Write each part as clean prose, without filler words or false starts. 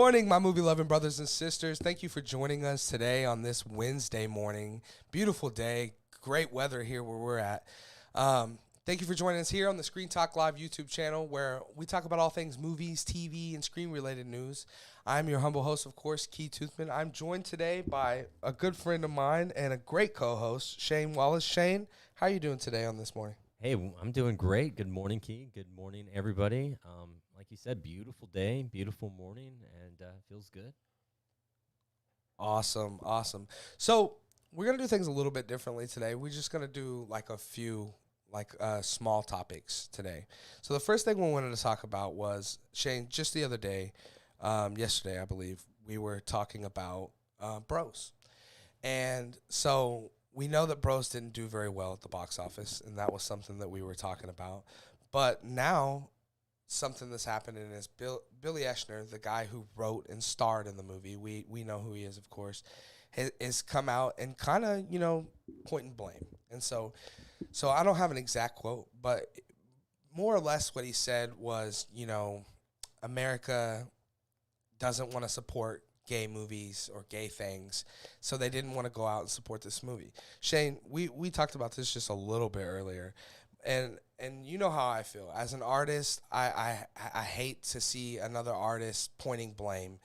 morning, my movie-loving brothers and sisters. Thank you for joining us today on this Wednesday morning. Beautiful day, great weather here where we're at. Thank you for joining us here on the Screen Talk Live YouTube channel, where we talk about all things movies, TV, and screen-related news. I'm your humble host, of course, Key Toothman. I'm joined today by a good friend of mine and a great co-host, Shane Wallace. Shane, how are you doing today on this morning? Hey, I'm doing great. Good morning, Key. Good morning, everybody. Like you said, beautiful day, beautiful morning, and feels good. Awesome. So we're going to do things a little bit differently today. We're just going to do like a few small topics today. So the first thing we wanted to talk about was, Shane, just the other day, yesterday, I believe, we were talking about Bros. And so we know that Bros didn't do very well at the box office, and that was something that we were talking about. But now something that's happening is Billy Eichner, the guy who wrote and starred in the movie, we know who he is, of course, has come out and kind of, point and blame. And so I don't have an exact quote, but more or less what he said was, America doesn't want to support gay movies or gay things, so they didn't want to go out and support this movie. Shane, we talked about this just a little bit earlier, and you know how I feel. As an artist, I hate to see another artist pointing blame,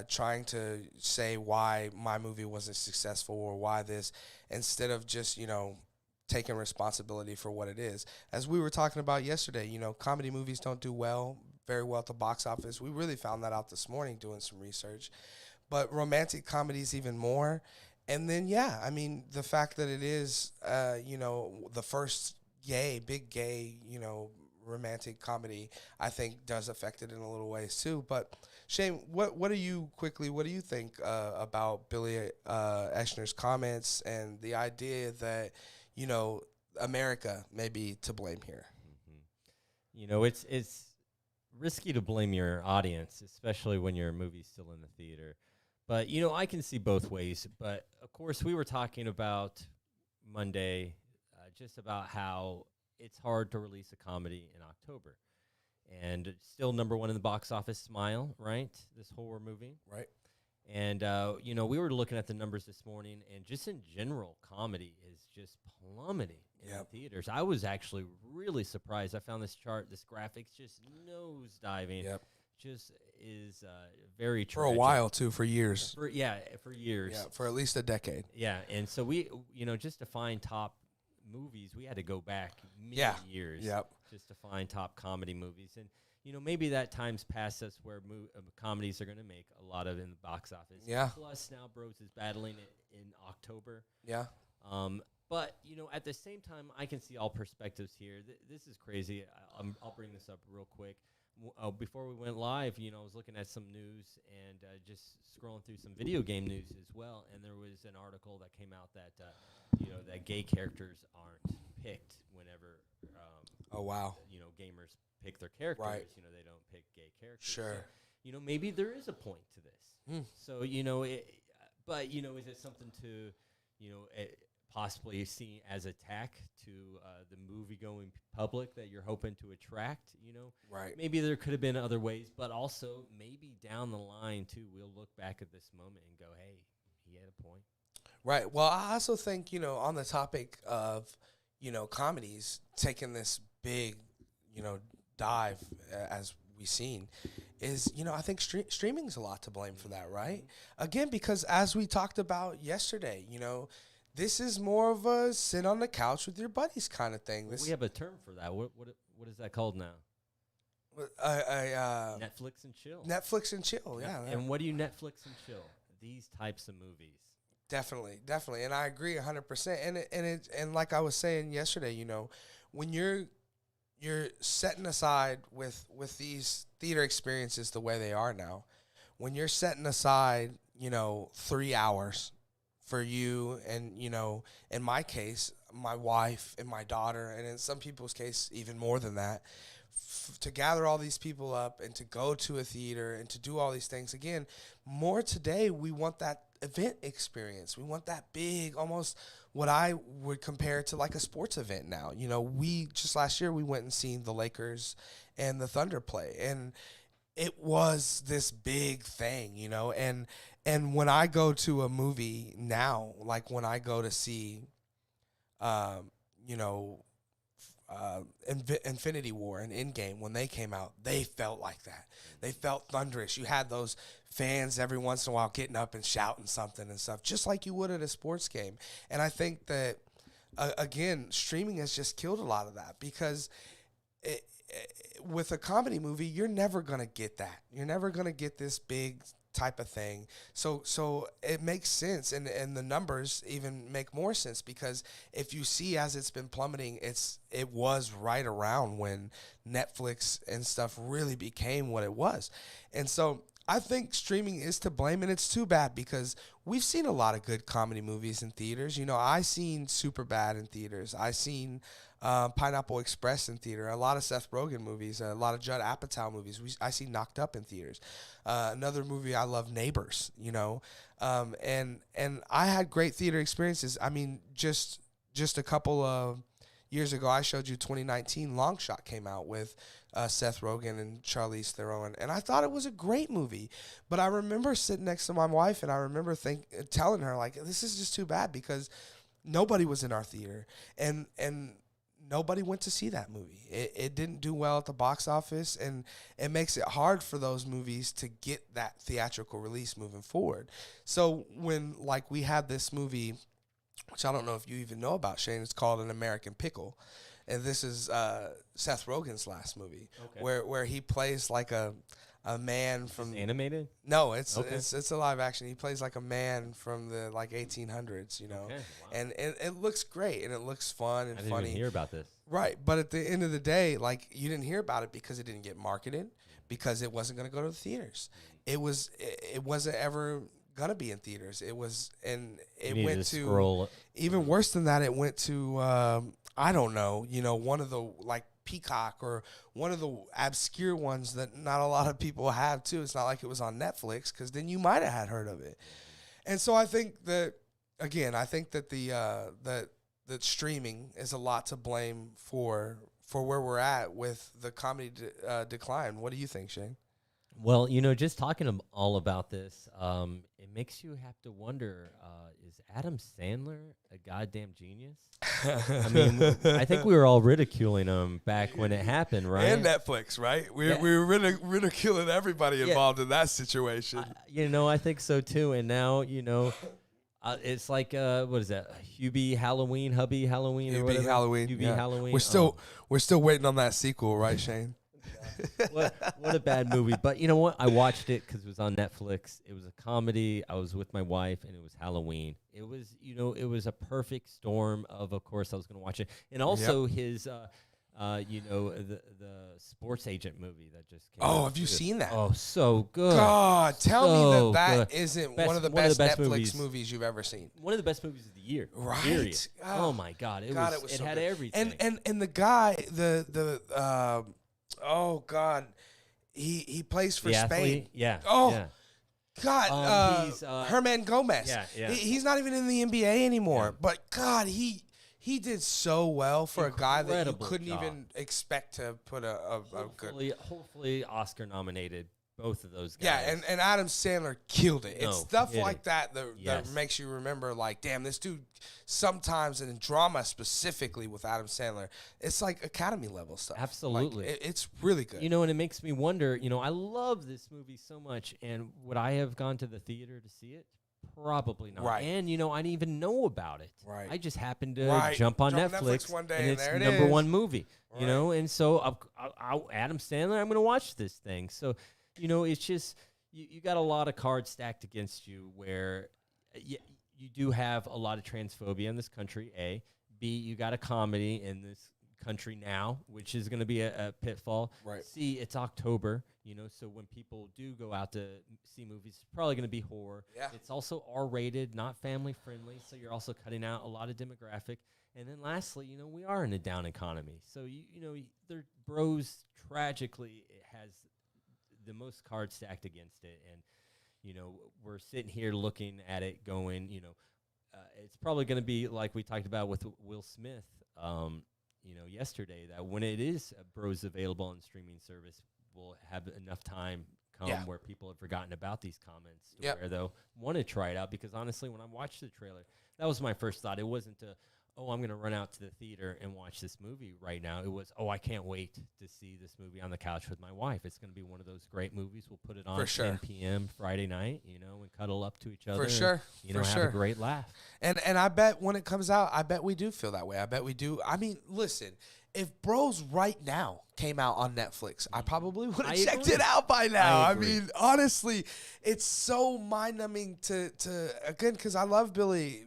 trying to say why my movie wasn't successful or why this, instead of just, taking responsibility for what it is. As we were talking about yesterday, comedy movies don't do very well at the box office. We really found that out this morning doing some research. But romantic comedies even more. And then, the fact that it is, the first big gay, romantic comedy, I think does affect it in a little ways too. But Shane, what do you think about Billy Eichner's comments and the idea that, America may be to blame here? Mm-hmm. It's risky to blame your audience, especially when your movie's still in the theater. But, I can see both ways. But, of course, we were talking about Monday just about how it's hard to release a comedy in October. And it's still number one in the box office, Smile, right? This horror movie. Right. And, we were looking at the numbers this morning, and just in general, comedy is just plummeting in the theaters. I was actually really surprised. I found this chart, this graphics just nosediving. Yep. Just is very tragic. For a while, too, for years. For years. Yeah, for at least a decade. Yeah, and so we, just to find top movies, we had to go back many years just to find top comedy movies. And, maybe that time's past us where comedies are going to make a lot of in the box office. Yeah. Plus, now Bros is battling it in October. Yeah. But, at the same time, I can see all perspectives here. This is crazy. I'll bring this up real quick. Before we went live, I was looking at some news and just scrolling through some video game news as well. And there was an article that came out that, that gay characters aren't picked whenever, oh, wow. Gamers pick their characters. Right. They don't pick gay characters. Sure. So, maybe there is a point to this. So, but, is it something to, possibly seen as attack to the movie-going public that you're hoping to attract, Right. Maybe there could have been other ways, but also maybe down the line, too, we'll look back at this moment and go, hey, he had a point. Right. Well, I also think, on the topic of, comedies taking this big, dive as we've seen is, I think streaming's a lot to blame for that, right? Again, because as we talked about yesterday, this is more of a sit on the couch with your buddies kind of thing. We have a term for that. What is that called now? Netflix and chill. Netflix and chill, yeah. And what do you Netflix and chill? These types of movies. Definitely, and I agree 100%. And like I was saying yesterday, when you're setting aside with these theater experiences the way they are now, when you're setting aside 3 hours for you and, in my case, my wife and my daughter, and in some people's case, even more than that, to gather all these people up and to go to a theater and to do all these things. Again, more today, we want that event experience. We want that big, almost what I would compare to like a sports event now. We just last year, we went and seen the Lakers and the Thunder play. And it was this big thing, and when I go to a movie now, like when I go to see, um, you know, Infinity War and Endgame, when they came out, they felt like that. They felt thunderous. You had those fans every once in a while getting up and shouting something and stuff, just like you would at a sports game. And I think that, again, streaming has just killed a lot of that because with a comedy movie, you're never gonna get that. You're never gonna get this big type of thing. So it makes sense, and the numbers even make more sense because if you see as it's been plummeting, it was right around when Netflix and stuff really became what it was, and so. I think streaming is to blame, and it's too bad because we've seen a lot of good comedy movies in theaters. I seen Superbad in theaters. I seen Pineapple Express in theater. A lot of Seth Rogen movies. A lot of Judd Apatow movies. I see Knocked Up in theaters. Another movie I love, Neighbors. And I had great theater experiences. I mean, just a couple of years ago, I showed you 2019 Long Shot came out with Seth Rogen and Charlize Theron, and I thought it was a great movie. But I remember sitting next to my wife, and I remember telling her, like, this is just too bad because nobody was in our theater, and nobody went to see that movie. It didn't do well at the box office, and it makes it hard for those movies to get that theatrical release moving forward. So when, like, we had this movie, which I don't know if you even know about, Shane, it's called An American Pickle. And this is Seth Rogen's last movie, where he plays like a man from animated. No, it's a live action. He plays like a man from the 1800s, Okay. Wow. And it looks great and it looks fun and funny. I didn't even hear about this. Right, but at the end of the day, like, you didn't hear about it because it didn't get marketed, because it wasn't going to go to the theaters. It wasn't ever gonna be in theaters. It was, and it went to even worse than that. It went to I don't know, one of the Peacock or one of the obscure ones that not a lot of people have too. It's not like it was on Netflix, because then you might have had heard of it. And so I think that, again, that that streaming is a lot to blame for where we're at with the comedy decline. What do you think, Shane? Well, just talking all about this, it makes you have to wonder, is Adam Sandler a goddamn genius? I mean, I think we were all ridiculing him back when it happened, right? And Netflix, right? We were ridiculing everybody involved in that situation. I think so too. And now, it's like, what is that? Hubie Halloween, Hubby Halloween, or whatever? Halloween. Halloween. We're still waiting on that sequel, right, Shane? what a bad movie. But you know what? I watched it because it was on Netflix. It was a comedy. I was with my wife, and it was Halloween. It was, it was a perfect storm of course, I was going to watch it. And also his, the sports agent movie that just came out. Oh, have you seen that? Oh, so good. God, tell me that good. isn't one of the best Netflix movies you've ever seen. One of the best movies of the year. Right. Period. Oh my God. It so had good. everything. And the guy, oh God, he plays for Spain. Athlete? Yeah. Oh yeah. God, he's Herman Gomez. Yeah. He's not even in the NBA anymore. Yeah. But God, he did so well for a guy that you couldn't even expect to put a good. Hopefully Oscar nominated. Both of those guys. Yeah, and Adam Sandler killed it. It's stuff like that Yes. makes you remember, like, damn, this dude sometimes, in drama specifically with Adam Sandler, it's like Academy level stuff. Absolutely. Like, it's really good. And it makes me wonder, I love this movie so much, and would I have gone to the theater to see it? Probably not. Right. And, I didn't even know about it. Right. I just happened to jump on Netflix one day, and it's there it number is. one movie, Right. and so Adam Sandler, I'm going to watch this thing. So, it's just, you got a lot of cards stacked against you where you do have a lot of transphobia in this country, A. B, you got a comedy in this country now, which is going to be a pitfall. Right. C, it's October, so when people do go out to see movies, it's probably going to be horror. Yeah. It's also R-rated, not family-friendly, so you're also cutting out a lot of demographic. And then lastly, we are in a down economy. So, their bros, tragically, it has the most cards stacked against it. And, we're sitting here looking at it going, it's probably going to be like we talked about with Will Smith, yesterday, that when it is bros available on streaming service, will have enough time come Yeah. where people have forgotten about these comments to Yep. where they'll want to try it out. Because honestly, when I watched the trailer, that was my first thought. It wasn't I'm going to run out to the theater and watch this movie right now. It was, I can't wait to see this movie on the couch with my wife. It's going to be one of those great movies. We'll put it on For sure. 10 p.m. Friday night, and cuddle up to each other. For sure. And, For have sure. a great laugh. And I bet when it comes out, I bet we do feel that way. I bet we do. I mean, listen, if Bros right now came out on Netflix, I probably would have checked agree. it out by now. I agree. mean, honestly, it's so mind-numbing to again, because I love Billy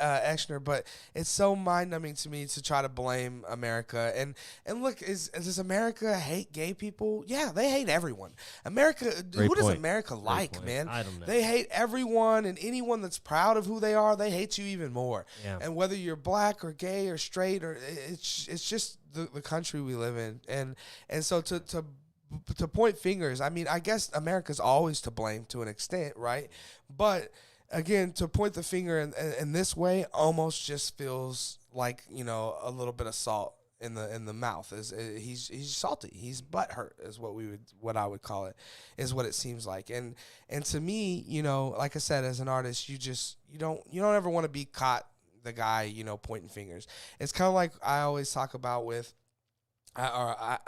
Eichner, but it's so mind-numbing to me to try to blame America. And look, does America hate gay people? Yeah, they hate everyone. America, Great who does point. America like, point. man? I don't know. They hate everyone, and anyone that's proud of who they are, they hate you even more. Yeah. And whether you're black or gay or straight, or it's just the country we live in. And so to point fingers, I mean, I guess America's always to blame to an extent, right? But again, to point the finger in this way almost just feels like, a little bit of salt in the mouth. He's salty. He's butthurt is what I would call it, is what it seems like. And to me, like I said, as an artist, you don't ever want to be caught the guy, pointing fingers. It's kind of like I always talk about with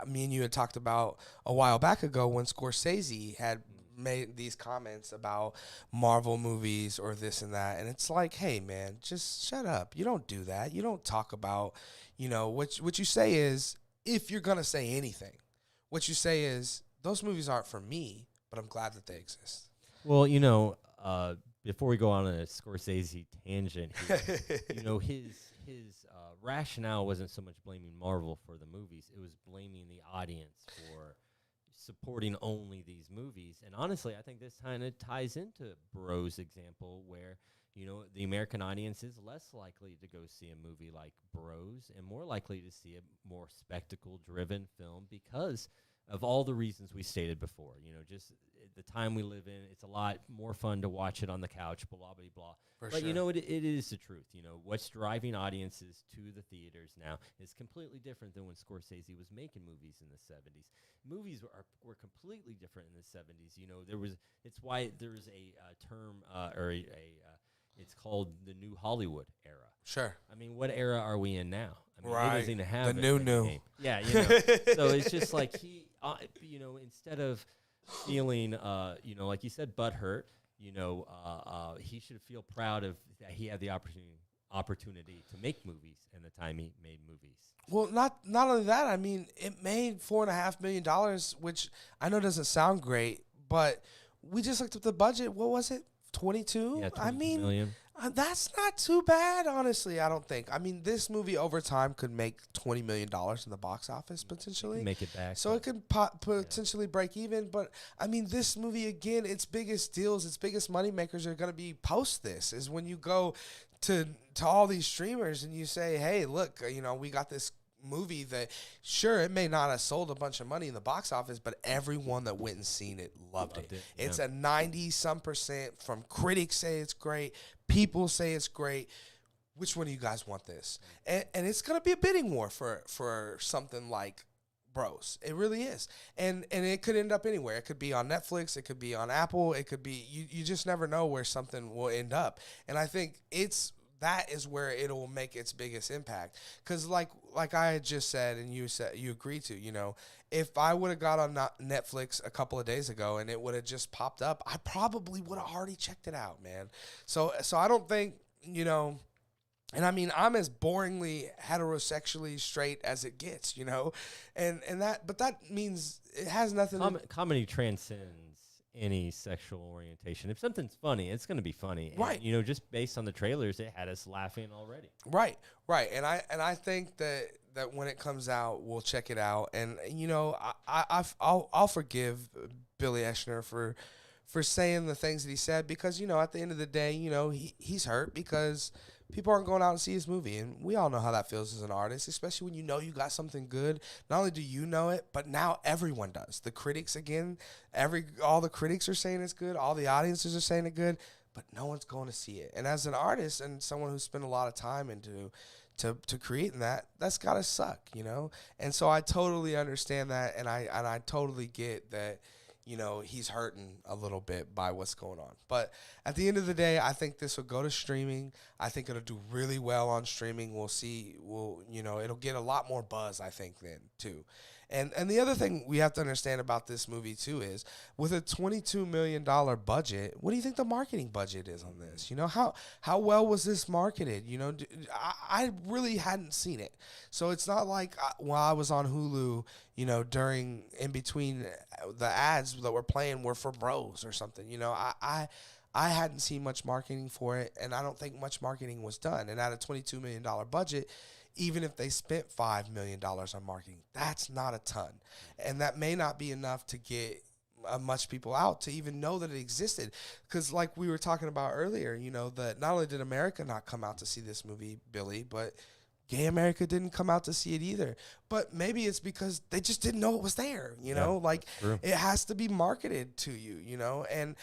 me and you had talked about a while back ago when Scorsese had made these comments about Marvel movies or this and that, and it's like, hey man, just shut up. You don't do that. You don't talk about, what you say is, if you're gonna say anything, what you say is, those movies aren't for me, but I'm glad that they exist. Well, before we go on a Scorsese tangent here, his rationale wasn't so much blaming Marvel for the movies. It was blaming the audience for supporting only these movies. And honestly, I think this kind of ties into Bro's example where, the American audience is less likely to go see a movie like Bros and more likely to see a more spectacle-driven film because of all the reasons we stated before. Just the time we live in, it's a lot more fun to watch it on the couch, blah, blah, blah. For But, sure. it is the truth. What's driving audiences to the theaters now is completely different than when Scorsese was making movies in the 70s. Movies were completely different in the 70s. It's why there's a term it's called the New Hollywood era. Sure. I mean, what era are we in now? I mean, Right. It doesn't even have The a new. name. Yeah, so it's just like he, instead of feeling, like you said, butthurt, he should feel proud of that he had the opportunity to make movies and the time he made movies. Well, not only that, I mean, it made $4.5 million, which I know doesn't sound great, but we just looked at the budget. What was it? 22? Yeah, 22 I mean, million. That's not too bad, honestly, I don't think. I mean, this movie over time could make $20 million in the box office, potentially. Make it back. So it could potentially break even. But, I mean, this movie, again, its biggest deals, its biggest money makers are going to be post this, is when you go to all these streamers and you say, hey, look, we got this movie that, sure, it may not have sold a bunch of money in the box office, but everyone that went and seen it loved it. It's a 90-some% from critics say it's great, people say it's great. Which one of you guys want this? And it's going to be a bidding war for something like Bros. It really is. And it could end up anywhere. It could be on Netflix. It could be on Apple. It could be, you just never know where something will end up. And I think that is where it'll make its biggest impact. Because like I had just said, and you agreed to, if I would have got on Netflix a couple of days ago and it would have just popped up, I probably would have already checked it out, man. So I don't think, and I mean, I'm as boringly heterosexually straight as it gets, but that means it has nothing Comedy transcends any sexual orientation. If something's funny, it's going to be funny. Right. And, just based on the trailers, it had us laughing already. Right. And I think that when it comes out, we'll check it out. And I'll forgive Billy Eichner for saying the things that he said, because at the end of the day, he's hurt because people aren't going out and see his movie, and we all know how that feels as an artist, especially when you got something good. Not only do you know it, but now everyone does. The critics, again, all the critics are saying it's good, all the audiences are saying it's good, but no one's going to see it. And as an artist and someone who spent a lot of time into to creating that's gotta suck, you know. And so I totally understand that, and I totally get that, you know, he's hurting a little bit by what's going on. But at the end of the day, I think this will go to streaming. I think it'll do really well on streaming. We'll see. You know, it'll get a lot more buzz, I think, then too. And the other thing we have to understand about this movie too is, with a $22 million budget, what do you think the marketing budget is on this? You know, how well was this marketed? You know, I really hadn't seen it, so it's not like while I was on Hulu, you know, in between the ads that were playing were for Bros or something. You know, I hadn't seen much marketing for it, and I don't think much marketing was done. And at a $22 million budget, even if they spent $5 million on marketing, that's not a ton. And that may not be enough to get much people out to even know that it existed. Because like we were talking about earlier, you know, that not only did America not come out to see this movie, Billy, but gay America didn't come out to see it either. But maybe it's because they just didn't know it was there, you know? Like, it has to be marketed to you, you know? And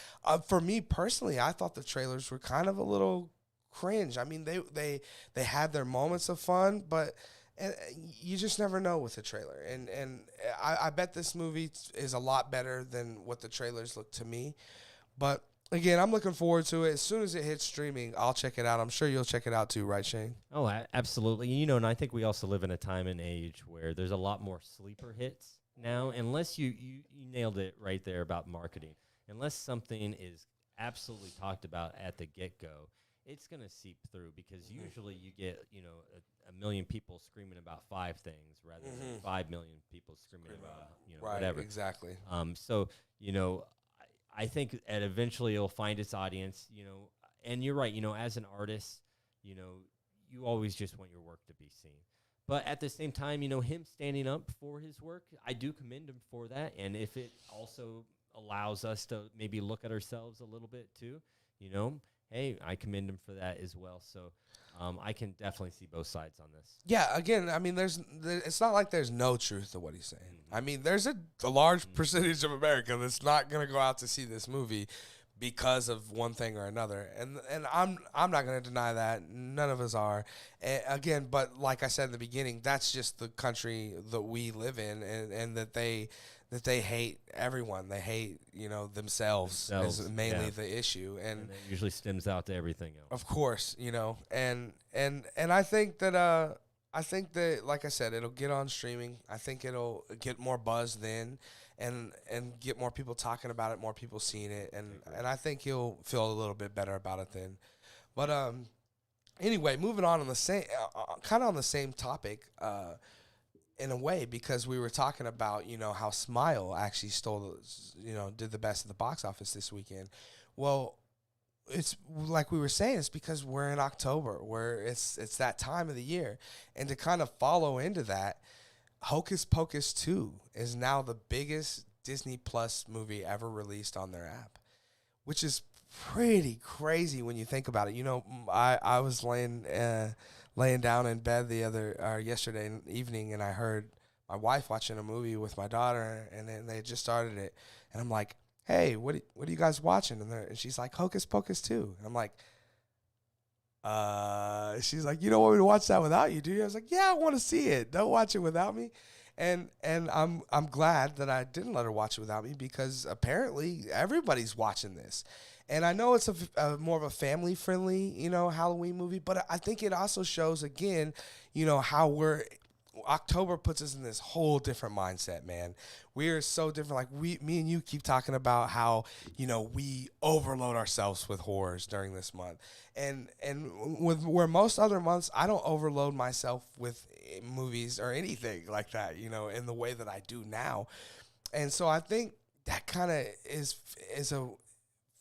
for me personally, I thought the trailers were kind of a little cringe. I mean, they had their moments of fun, but you just never know with a trailer. And I bet this movie is a lot better than what the trailers look to me. But again, I'm looking forward to it. As soon as it hits streaming, I'll check it out. I'm sure you'll check it out too, right, Shane? Oh, absolutely. You know, and I think we also live in a time and age where there's a lot more sleeper hits now. Unless you nailed it right there about marketing. Unless something is absolutely talked about at the get-go, it's going to seep through, because usually you get, you know, a million people screaming about 5 things rather than 5 million people screaming about, you know, whatever. Exactly. So, you know, I think that eventually it'll find its audience, you know, and you're right, you know, as an artist, you know, you always just want your work to be seen. But at the same time, you know, him standing up for his work, I do commend him for that. And if it also allows us to maybe look at ourselves a little bit too, you know, hey, I commend him for that as well. So I can definitely see both sides on this. Yeah, again, I mean, it's not like there's no truth to what he's saying. I mean, there's a large percentage of America that's not going to go out to see this movie because of one thing or another. And I'm not going to deny that. None of us are. And again, but like I said in the beginning, that's just the country that we live in, and that they hate everyone. They hate, you know, themselves is mainly the issue. And it usually stems out to everything else. Of course, you know. And I think that like I said, it'll get on streaming. I think it'll get more buzz then, and get more people talking about it, more people seeing it, and I think he'll feel a little bit better about it then. But anyway, moving on the same kind of on the same topic, in a way, because we were talking about, you know, how Smile actually did the best at the box office this weekend. Well, it's like we were saying, it's because we're in October, where it's that time of the year. And to kind of follow into that, Hocus Pocus 2 is now the biggest Disney Plus movie ever released on their app, which is pretty crazy when you think about it. You know, I was laying down in bed yesterday evening, and I heard my wife watching a movie with my daughter, and then they just started it, and I'm like, "Hey, what are you guys watching?" And she's like, "Hocus Pocus 2." And I'm like, she's like, "You don't want me to watch that without you, do you?" I was like, "Yeah, I want to see it. Don't watch it without me." And I'm glad that I didn't let her watch it without me, because apparently everybody's watching this. And I know it's a more of a family-friendly, you know, Halloween movie, but I think it also shows, again, you know, how October puts us in this whole different mindset, man. We are so different. Like, me and you keep talking about how, you know, we overload ourselves with horrors during this month. And where most other months, I don't overload myself with movies or anything like that, you know, in the way that I do now. And so I think that kind of is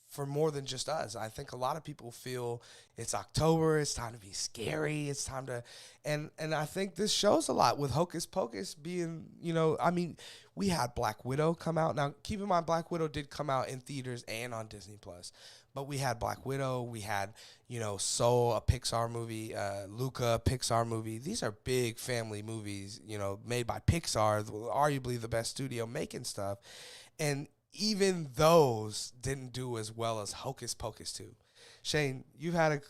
for more than just us. I think a lot of people feel it's October, it's time to be scary, it's time to, and I think this shows a lot with Hocus Pocus being, you know, I mean, we had Black Widow come out. Now, keep in mind, Black Widow did come out in theaters and on Disney Plus, but we had Black Widow, we had, you know, Soul, a Pixar movie, Luca, a Pixar movie. These are big family movies, you know, made by Pixar, arguably the best studio making stuff, and even those didn't do as well as Hocus Pocus 2. Shane, you've had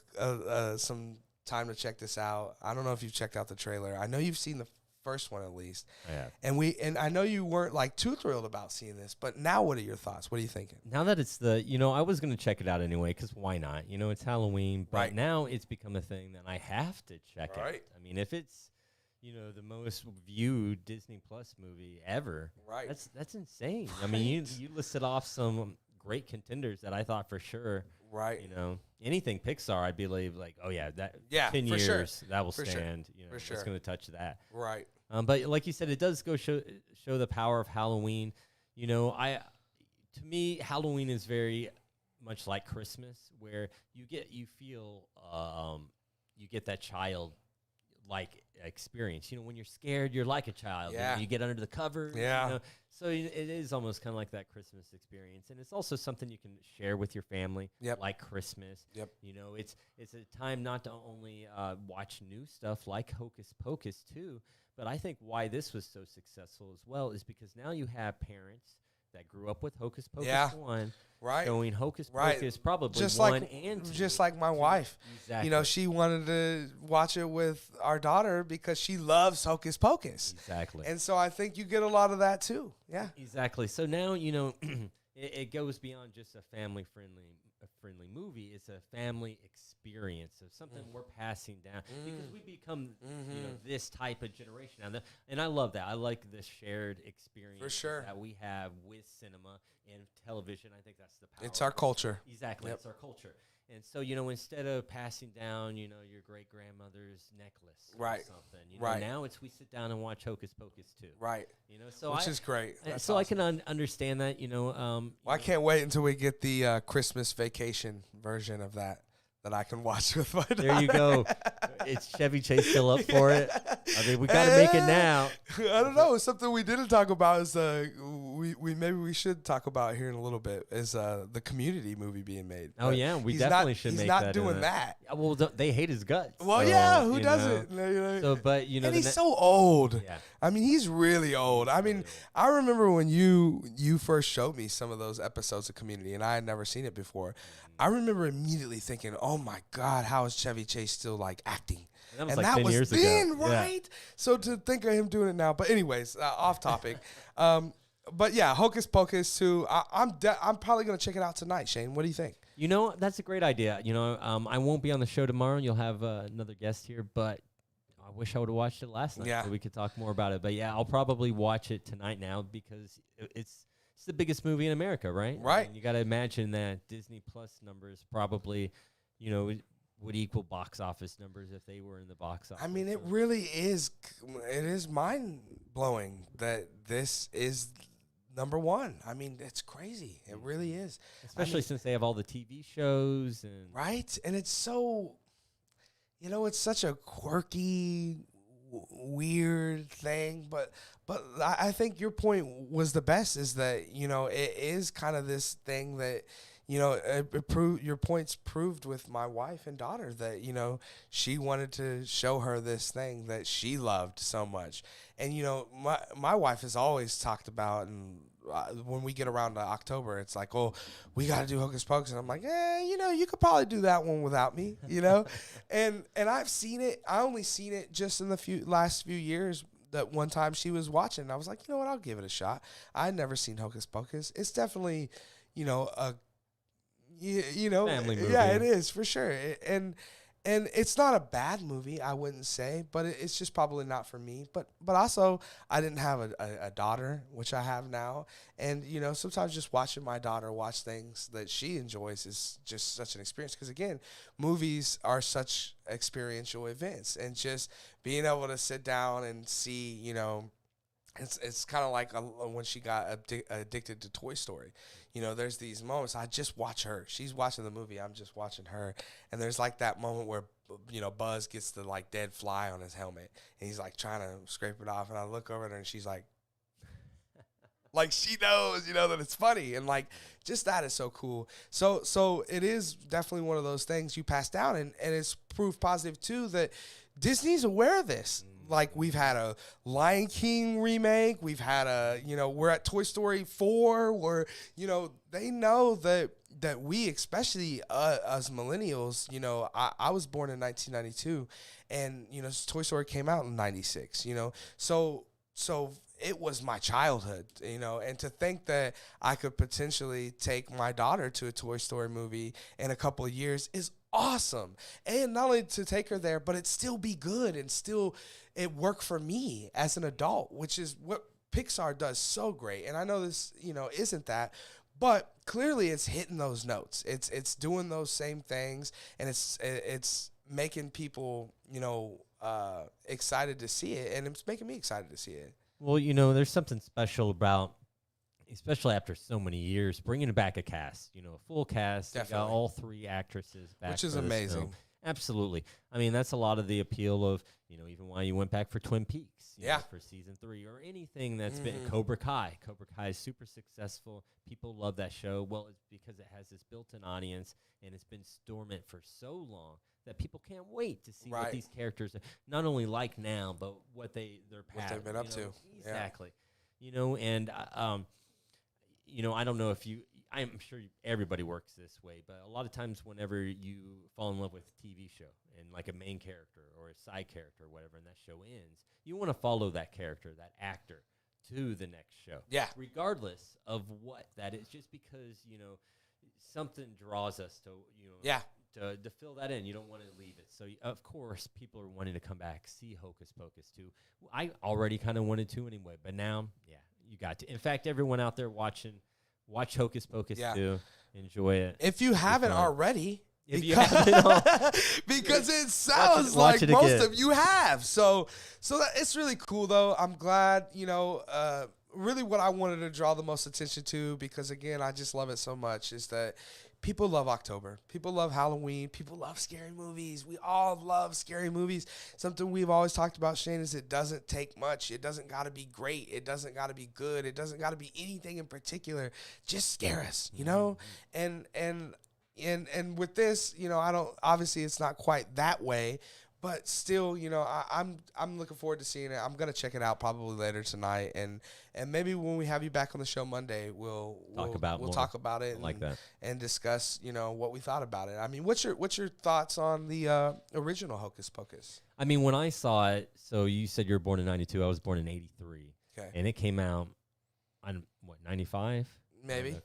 some time to check this out. I don't know if you've checked out the trailer. I know you've seen the first one at least. Yeah. And I know you weren't like too thrilled about seeing this, but now what are your thoughts? What are you thinking? Now that it's I was going to check it out anyway, because why not? It's Halloween, but Right. now it's become a thing that I have to check out. Right. I mean, if it's, the most viewed Disney Plus movie ever, Right. That's insane. I mean, you listed off some great contenders that I thought for sure, Right. anything Pixar, I believe, like, oh yeah, that Yeah, 10 for years, sure. that will For sure. stand, For sure. it's going to touch that. Right. But like you said, it does go show the power of Halloween. To me, Halloween is very much like Christmas, where you get that child like experience. When you're scared, you're like a child. Yeah. You get under the covers. Yeah. So it is almost kind of like that Christmas experience, and it's also something you can share with your family. Yep. Like Christmas. Yep. It's a time not to only watch new stuff like Hocus Pocus too, but I think why this was so successful as well is because now you have parents that grew up with Hocus Pocus Yeah. 1, Right. showing Hocus Right. Pocus probably Just 1 like and 2. just like my wife. Exactly. She wanted to watch it with our daughter because she loves Hocus Pocus. Exactly. And so I think you get a lot of that too. Yeah. Exactly. So now, it goes beyond just a family-friendly movie. It's a family experience. So something we're passing down because we become, this type of generation now. And I love that. I like the shared experience For sure. that we have with cinema and television. I think that's the power. It's our culture. Exactly. Yep. It's our culture. And so, instead of passing down, your great-grandmother's necklace or Right. something, Right. now we sit down and watch Hocus Pocus too. Right. So Which is great. That's so awesome. I can understand that, Well, I can't wait until we get the Christmas vacation version of that I can watch with my daughter. There you go. Is Chevy Chase still up for it? I mean, we got to make it now. I don't know. Something we didn't talk about is maybe we should talk about here in a little bit is the Community movie being made. Oh But yeah, we he's definitely should he's make not that. doing that. Well, they hate his guts. Well, so, yeah, who you doesn't? know. So, but and the he's so old. Yeah. I mean, he's really old. I mean, really old. I remember when you first showed me some of those episodes of Community, and I had never seen it before. I remember immediately thinking, "Oh my God, how is Chevy Chase still like acting?" And that was And like that 10 was years then, ago. right? So to think of him doing it now, but anyways, off topic. But yeah, Hocus Pocus 2. I'm probably gonna check it out tonight. Shane, what do you think? That's a great idea. I won't be on the show tomorrow. You'll have another guest here, but I wish I would have watched it last night so we could talk more about it. But yeah, I'll probably watch it tonight now because it's the biggest movie in America, right? Right. You got to imagine that Disney Plus numbers probably, would equal box office numbers if they were in the box office. I mean, it really is. It is mind blowing that this is number one. I mean, it's crazy. It really is. Especially since they have all the TV shows and right, and it's so, it's such a quirky, weird thing. But I think your point was the best. Is that it is kind of this thing that. Your points proved with my wife and daughter that, she wanted to show her this thing that she loved so much. And, my wife has always talked about, and when we get around to October, it's like, oh, we got to do Hocus Pocus. And I'm like, you could probably do that one without me, and I've seen it. I only seen it just in the last few years. That one time she was watching, and I was like, you know what, I'll give it a shot. I'd never seen Hocus Pocus. It's definitely, a family movie. Yeah, it is for sure. And it's not a bad movie, I wouldn't say, but it's just probably not for me. But also, I didn't have a daughter, which I have now. And, sometimes just watching my daughter watch things that she enjoys is just such an experience. Because, again, movies are such experiential events. And just being able to sit down and see, it's kind of like when she got addicted to Toy Story. There's these moments. I just watch her. She's watching the movie. I'm just watching her. And there's like that moment where, Buzz gets the like dead fly on his helmet. And he's like trying to scrape it off. And I look over at her and she's like she knows, that it's funny. And like just that is so cool. So it is definitely one of those things you pass down. And it's proof positive too that Disney's aware of this. like we've had a Lion King remake. We've had we're at Toy Story 4 where, they know that we, especially as millennials, I was born in 1992 and, Toy Story came out in 96, so it was my childhood, and to think that I could potentially take my daughter to a Toy Story movie in a couple of years is awesome. And not only to take her there, but it still be good and still it work for me as an adult, which is what Pixar does so great. And I know this, isn't that, but clearly it's hitting those notes. It's doing those same things, and it's making people, excited to see it, and it's making me excited to see it. Well, there's something special about, especially after so many years, bringing back a cast, a full cast. Definitely. You got all 3 actresses back. Which is for this amazing. film. Absolutely. I mean, that's a lot of the appeal of, even why you went back for Twin Peaks, for season 3 or anything that's been Cobra Kai. Cobra Kai is super successful. People love that show. Well, it's because it has this built-in audience, and it's been dormant for so long that people can't wait to see what these characters not only like now, but what their past, what they've been up to. Exactly. And I don't know if I'm sure everybody works this way, but a lot of times whenever you fall in love with a TV show and like a main character or a side character or whatever, and that show ends, you want to follow that character, that actor, to the next show. Yeah. Regardless of what that is, just because, something draws us to, to fill that in. You don't want to leave it. So, of course, people are wanting to come back, see Hocus Pocus too. I already kind of wanted to anyway, but now, you got to. In fact, everyone out there watch Hocus Pocus too. Enjoy it. If you haven't already. Because it sounds like most of you have. So it's really cool, though. I'm glad, really what I wanted to draw the most attention to, because, again, I just love it so much, is that people love October. People love Halloween. People love scary movies. We all love scary movies. Something we've always talked about, Shane, is it doesn't take much. It doesn't got to be great. It doesn't got to be good. It doesn't got to be anything in particular. Just scare us, And with this, I don't, obviously it's not quite that way, but still, I'm looking forward to seeing it. I'm going to check it out probably later tonight. And maybe when we have you back on the show Monday, we'll talk about it and discuss, what we thought about it. I mean, what's your thoughts on the original Hocus Pocus? I mean, when I saw it, so you said you were born in 92. I was born in 83. Okay. And it came out on 95? Maybe.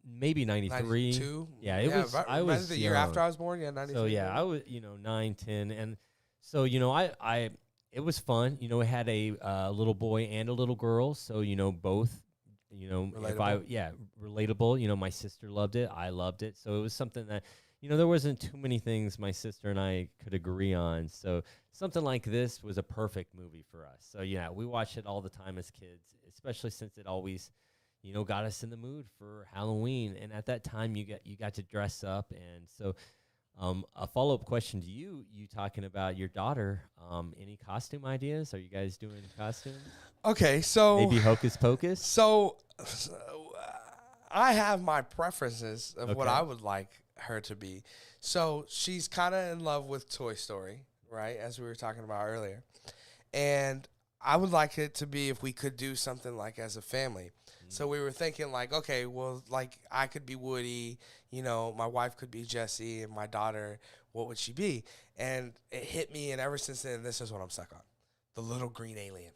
Maybe 93. 92? Yeah, it was. I was the year after I was born. Yeah, 93. So yeah, I was 9, 10, and so I it was fun. It had a little boy and a little girl. So both. Relatable. Relatable. My sister loved it. I loved it. So it was something that there wasn't too many things my sister and I could agree on. So something like this was a perfect movie for us. So yeah, we watched it all the time as kids, especially since it always got us in the mood for Halloween. And at that time, you got to dress up. And so a follow-up question to you talking about your daughter, any costume ideas? Are you guys doing costumes? Okay, so... Maybe Hocus Pocus? So I have my preferences of what I would like her to be. So she's kind of in love with Toy Story, right, as we were talking about earlier. And I would like it to be if we could do something like as a family. So we were thinking like, okay, well, like I could be Woody, my wife could be Jessie, and my daughter, what would she be? And it hit me, and ever since then, this is what I'm stuck on. The little green alien.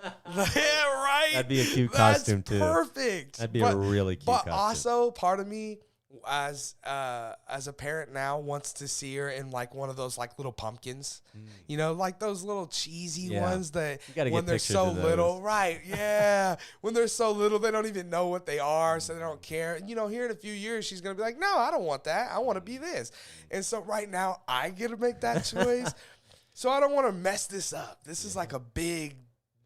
Yeah, right? That'd be a cute costume, too. Perfect. That'd be a really cute costume. But also, part of me, as a parent now, wants to see her in like one of those like little pumpkins, like those little cheesy ones that when they're so little, right? Yeah, when they're so little, they don't even know what they are, so they don't care. Here in a few years, she's gonna be like, no, I don't want that. I want to be this. And so right now, I get to make that choice. So I don't want to mess this up. This is like a big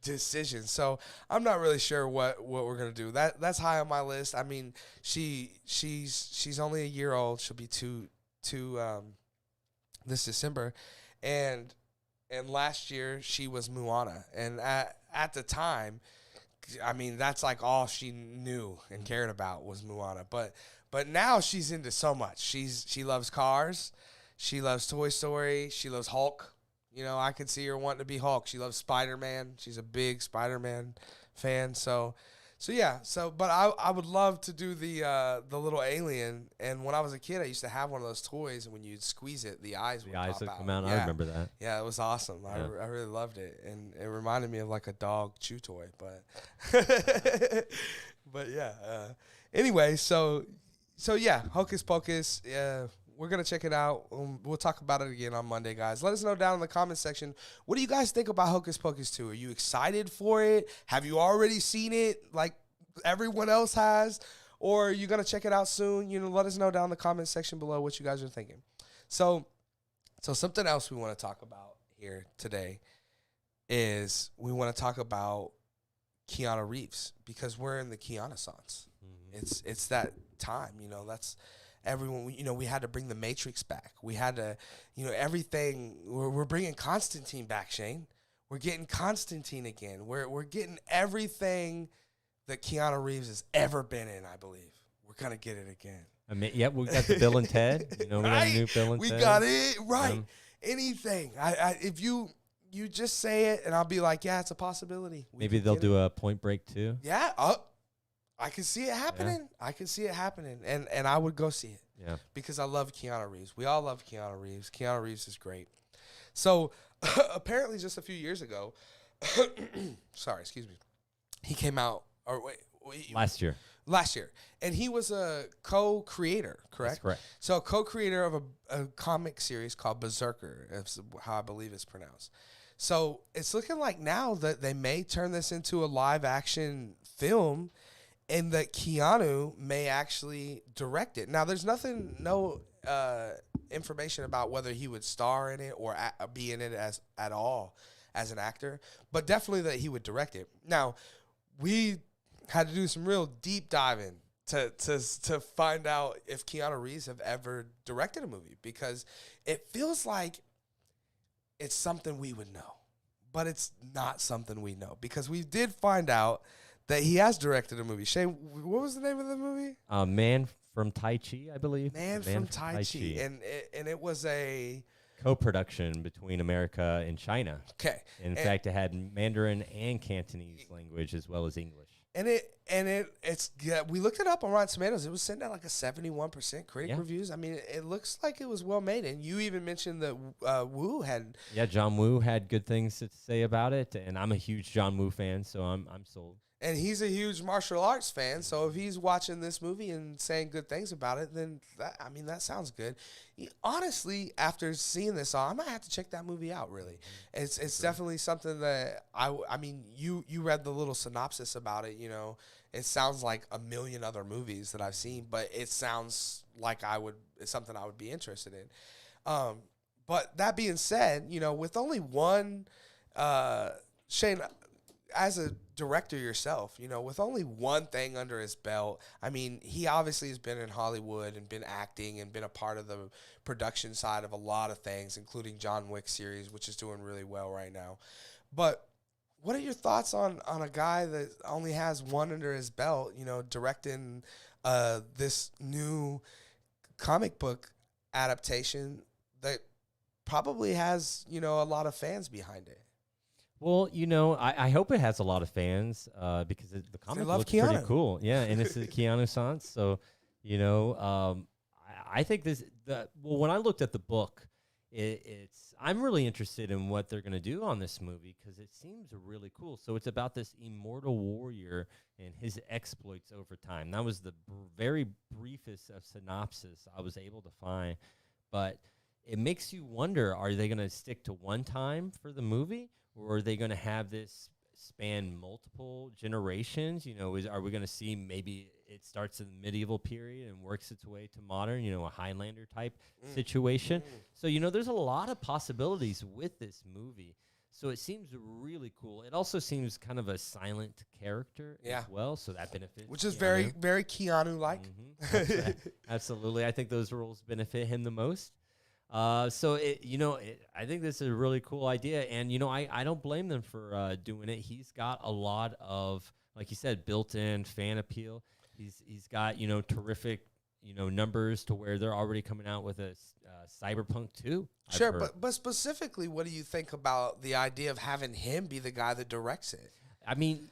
decision. So I'm not really sure what we're gonna do. That's high on my list. I mean, she's only a year old. She'll be two this December, and last year she was Moana, and at the time, I mean that's like all she knew and cared about was Moana. But now she's into so much. She loves cars, she loves Toy Story, she loves Hulk. You know, I could see her wanting to be Hulk. She loves Spider-Man. She's a big Spider-Man fan. So yeah. So, but I would love to do the little alien. And when I was a kid, I used to have one of those toys, and when you'd squeeze it, the eyes would pop would out. come out. Yeah. I remember that. Yeah, it was awesome. Yeah. I really loved it, and it reminded me of like a dog chew toy. But but yeah. Anyway, so yeah, Hocus Pocus. Yeah. We're going to check it out. We'll talk about it again on Monday, guys. Let us know down in the comment section. What do you guys think about Hocus Pocus 2? Are you excited for it? Have you already seen it like everyone else has? Or are you going to check it out soon? You know, let us know down in the comment section below what you guys are thinking. So something else we want to talk about here today is we want to talk about Keanu Reeves, because we're in the Keanu-sance. Mm-hmm. It's that time, you know, that's... Everyone, you know, we had to bring the Matrix back. We had to, you know, everything. We're bringing Constantine back, Shane. We're getting Constantine again. We're getting everything that Keanu Reeves has ever been in, I believe. We're going to get it again. I mean, yeah, we got the Bill and Ted. You know, we got a new Bill and Ted. We got it, right. Anything. If you just say it, and I'll be like, yeah, it's a possibility. Maybe they'll do a Point Break too. Yeah, I can see it happening. Yeah. I can see it happening, and I would go see it. Yeah, because I love Keanu Reeves. We all love Keanu Reeves. Keanu Reeves is great. So apparently, just a few years ago, sorry, excuse me, he came out last year, and he was a co-creator, correct? That's correct. So a co-creator of a comic series called Berserker, is how I believe it's pronounced. So it's looking like now that they may turn this into a live action film, and that Keanu may actually direct it. Now, there's no information about whether he would star in it or be in it at all as an actor, but definitely that he would direct it. Now, we had to do some real deep diving to find out if Keanu Reeves have ever directed a movie, because it feels like it's something we would know, but it's not something we know, because we did find out that he has directed a movie. Shane, what was the name of the movie? Man from Tai Chi, I believe. Man from Tai Chi. And it was a co-production between America and China. Okay. In fact, it had Mandarin and Cantonese language as well as English. We looked it up on Rotten Tomatoes. It was sitting at like a 71% critic reviews. I mean, it looks like it was well made. And you even mentioned that Woo had. Yeah, John Woo had good things to say about it, and I'm a huge John Woo fan, so I'm sold. And he's a huge martial arts fan, so if he's watching this movie and saying good things about it, then that sounds good. Honestly, after seeing this, I might have to check that movie out. Really, it's definitely something that I mean, you read the little synopsis about it. You know, it sounds like a million other movies that I've seen, but it sounds like it's something I would be interested in. But that being said, you know, with only one, Shane, as a director yourself, you know, with only one thing under his belt, I mean, he obviously has been in Hollywood and been acting and been a part of the production side of a lot of things, including John Wick series, which is doing really well right now. But what are your thoughts on a guy that only has one under his belt, you know, directing this new comic book adaptation that probably has, you know, a lot of fans behind it? Well, you know, I hope it has a lot of fans because the comic looks pretty cool. Yeah, and it's a Keanu-sance. So, you know, I think when I looked at the book, I'm really interested in what they're going to do on this movie because it seems really cool. So it's about this immortal warrior and his exploits over time. That was the very briefest of synopsis I was able to find. But it makes you wonder, are they going to stick to one time for the movie? Or are they going to have this span multiple generations? You know, are we going to see maybe it starts in the medieval period and works its way to modern, you know, a Highlander type situation? So, you know, there's a lot of possibilities with this movie. So it seems really cool. It also seems kind of a silent character as well, so that benefits. Which is very, very Keanu-like. Mm-hmm. Absolutely. I think those roles benefit him the most. So I think this is a really cool idea, and you know, I don't blame them for doing it. He's got a lot of, like you said, built-in fan appeal. He's got, you know, terrific numbers to where they're already coming out with a Cyberpunk 2. Sure, but specifically, what do you think about the idea of having him be the guy that directs it? I mean,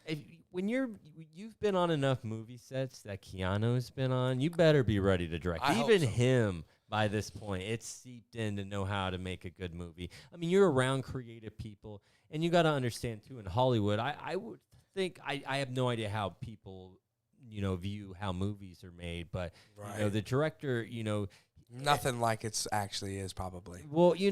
when you've been on enough movie sets that Keanu's been on, you better be ready to direct. Even him, by this point, it's seeped in to know how to make a good movie. I mean, you're around creative people, and you got to understand, too, in Hollywood, I would think, I have no idea how people, view how movies are made, but, the director, nothing like it's actually is probably. Well, he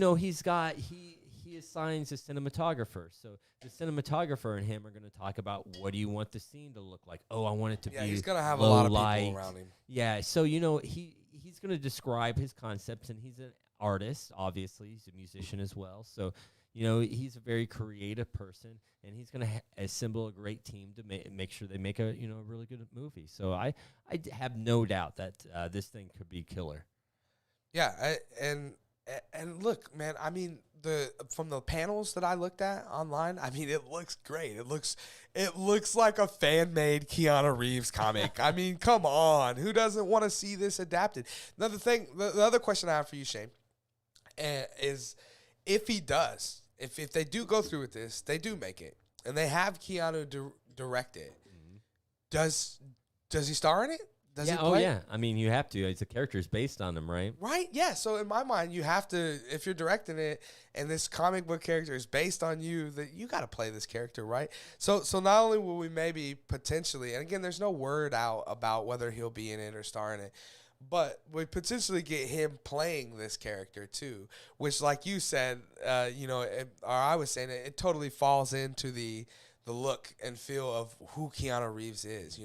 assigns a cinematographer. So the cinematographer and him are going to talk about what do you want the scene to look like. Oh, I want it to be he's going to have low a lot of light. people around him. Yeah, so he's going to describe his concepts, and he's an artist, obviously. He's a musician as well. So, he's a very creative person, and he's going to assemble a great team to make sure they make a really good movie. So I have no doubt that this thing could be killer. Yeah, and look, man, I mean, from the panels that I looked at online, I mean, it looks great. It looks like a fan-made Keanu Reeves comic. I mean, come on, who doesn't want to see this adapted? Another thing, the other question I have for you, Shane, is if he does, if they do go through with this, they do make it, and they have Keanu direct it, does he star in it? Does he play? Oh, yeah. I mean, you have to. It's a character's based on them, right? Right, yeah. So in my mind, you have to, if you're directing it and this comic book character is based on you, that you got to play this character, right? So not only will we maybe potentially, and again, there's no word out about whether he'll be in it or star in it, but we potentially get him playing this character too, which, like you said, or I was saying, it totally falls into the look and feel of who Keanu Reeves is,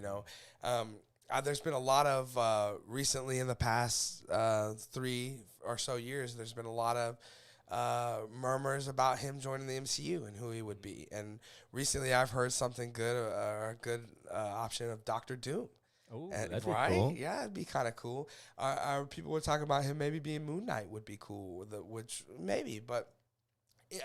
there's been a lot of, recently in the past 3 or so years, there's been a lot of murmurs about him joining the MCU and who he would be. And recently I've heard something good, a good option of Doctor Doom. Oh, that'd right? be cool. Yeah, it'd be kind of cool. People were talking about him maybe being Moon Knight would be cool, which maybe, but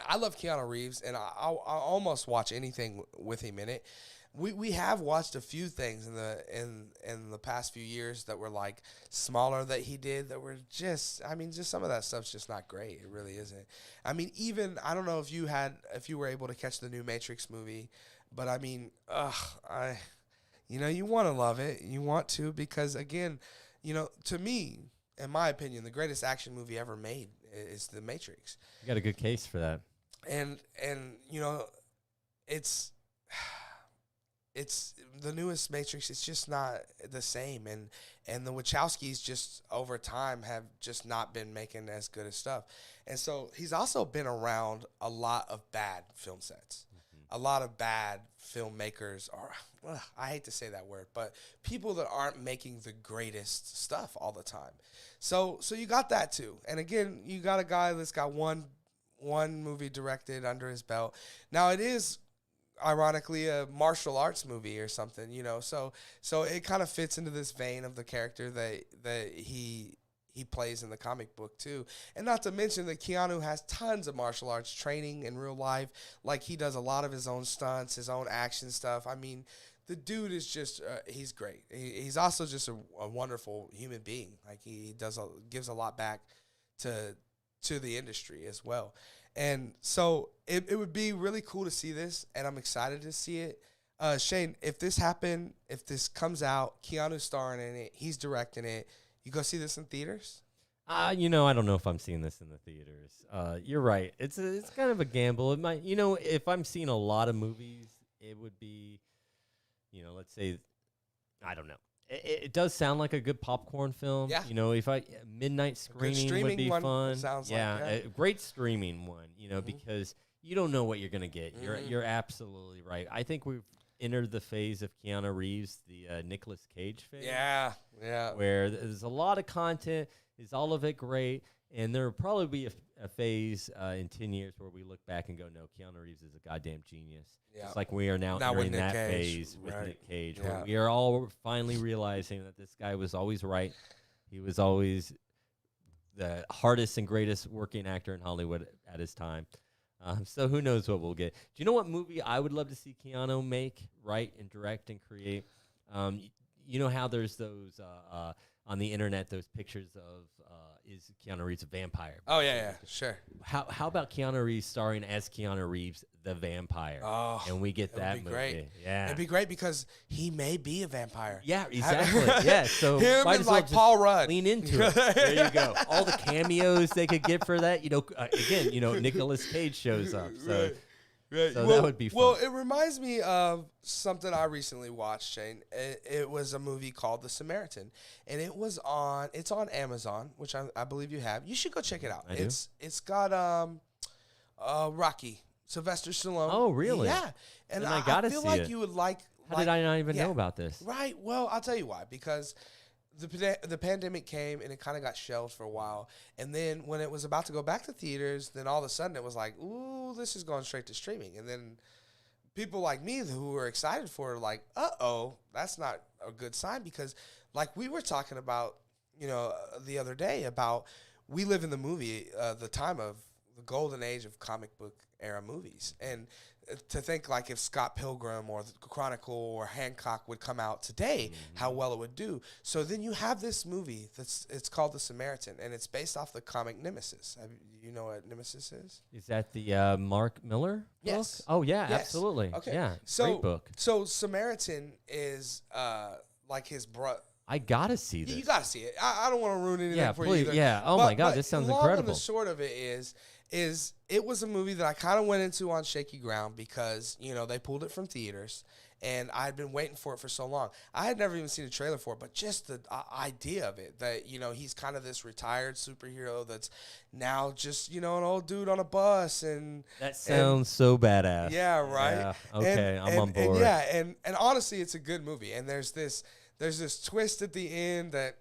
I love Keanu Reeves, and I almost watch anything with him in it. We have watched a few things in the past few years that were like smaller that he did that were just some of that stuff's just not great. It really isn't. I mean, even I don't know if you were able to catch the new Matrix movie, but I mean, you want to love it, you want to, because again, to me, in my opinion, the greatest action movie ever made is The Matrix. You got a good case for that. And it's the newest Matrix. It's just not the same, and the Wachowskis just over time have just not been making as good as stuff. And so he's also been around a lot of bad film sets, a lot of bad filmmakers, or I hate to say that word, but people that aren't making the greatest stuff all the time. So you got that too. And again, you got a guy that's got one movie directed under his belt. Now it is, ironically, a martial arts movie or something, so it kind of fits into this vein of the character that he plays in the comic book too. And not to mention that Keanu has tons of martial arts training in real life. Like, he does a lot of his own stunts, his own action stuff. I mean, the dude is just he's great. He's also just a wonderful human being. Like, he gives a lot back to the industry as well. And so it would be really cool to see this, and I'm excited to see it. Shane, if this comes out, Keanu's starring in it, he's directing it, you go see this in theaters? I don't know if I'm seeing this in the theaters. You're right. It's kind of a gamble. It might, if I'm seeing a lot of movies, it would be, let's say, I don't know. It does sound like a good popcorn film. Yeah. If midnight screening would be fun. Sounds yeah, like, a great streaming one, because you don't know what you're going to get. You're absolutely right. I think we've entered the phase of Keanu Reeves, the Nicolas Cage phase. Yeah. Where there's a lot of content. Is all of it great? And there will probably be a phase in 10 years where we look back and go, no, Keanu Reeves is a goddamn genius. Yeah. It's like we are now entering that phase with Nick Cage, where we are all finally realizing that this guy was always right. He was always the hardest and greatest working actor in Hollywood at his time. So who knows what we'll get. Do you know what movie I would love to see Keanu make, write, and direct, and create? You know how there's those on the internet those pictures of is Keanu Reeves a vampire? Oh yeah, sure. How about Keanu Reeves starring as Keanu Reeves the vampire? Oh, and we get that would be movie. great. Yeah, It'd be great because he may be a vampire. Yeah, exactly. Yeah, so him might and as well like just Paul Rudd. lean into it. There you go. All the cameos they could get for that. Again, Nicolas Cage shows up. So. Right. So that would be fun. Well, it reminds me of something I recently watched, Shane. It was a movie called The Samaritan, and it's on Amazon, which I believe you have. You should go check it out. It's got Rocky, Sylvester Stallone. Oh, really? Yeah. And I gotta feel see like it. you would like. How did I not even know about this? Right. Well, I'll tell you why. Because the pandemic came and it kind of got shelved for a while, and then when it was about to go back to theaters, then all of a sudden it was like, ooh, this is going straight to streaming. And then people like me who were excited for it, like, that's not a good sign, because like we were talking about, the other day about, we live in the time of the golden age of comic book era movies, and to think like if Scott Pilgrim or the Chronicle or Hancock would come out today, how well it would do. So then you have this movie it's called The Samaritan, and it's based off the comic Nemesis. You know what Nemesis is? Is that the Mark Miller book? Yes. Oh yeah, Yes. absolutely. Okay. Yeah, So, great book. So Samaritan is like his brother. I gotta see this. You gotta see it. I don't want to ruin anything Yeah, for please. you either. Yeah. Oh my God, this sounds long incredible. And the short of it is it was a movie that I kind of went into on shaky ground because they pulled it from theaters, and I had been waiting for it for so long. I had never even seen a trailer for it, but just the idea of it, that he's kind of this retired superhero that's now just an old dude on a bus, and that sounds so badass. Yeah, right. Yeah, okay, I'm on board. And honestly, it's a good movie, and there's this twist at the end that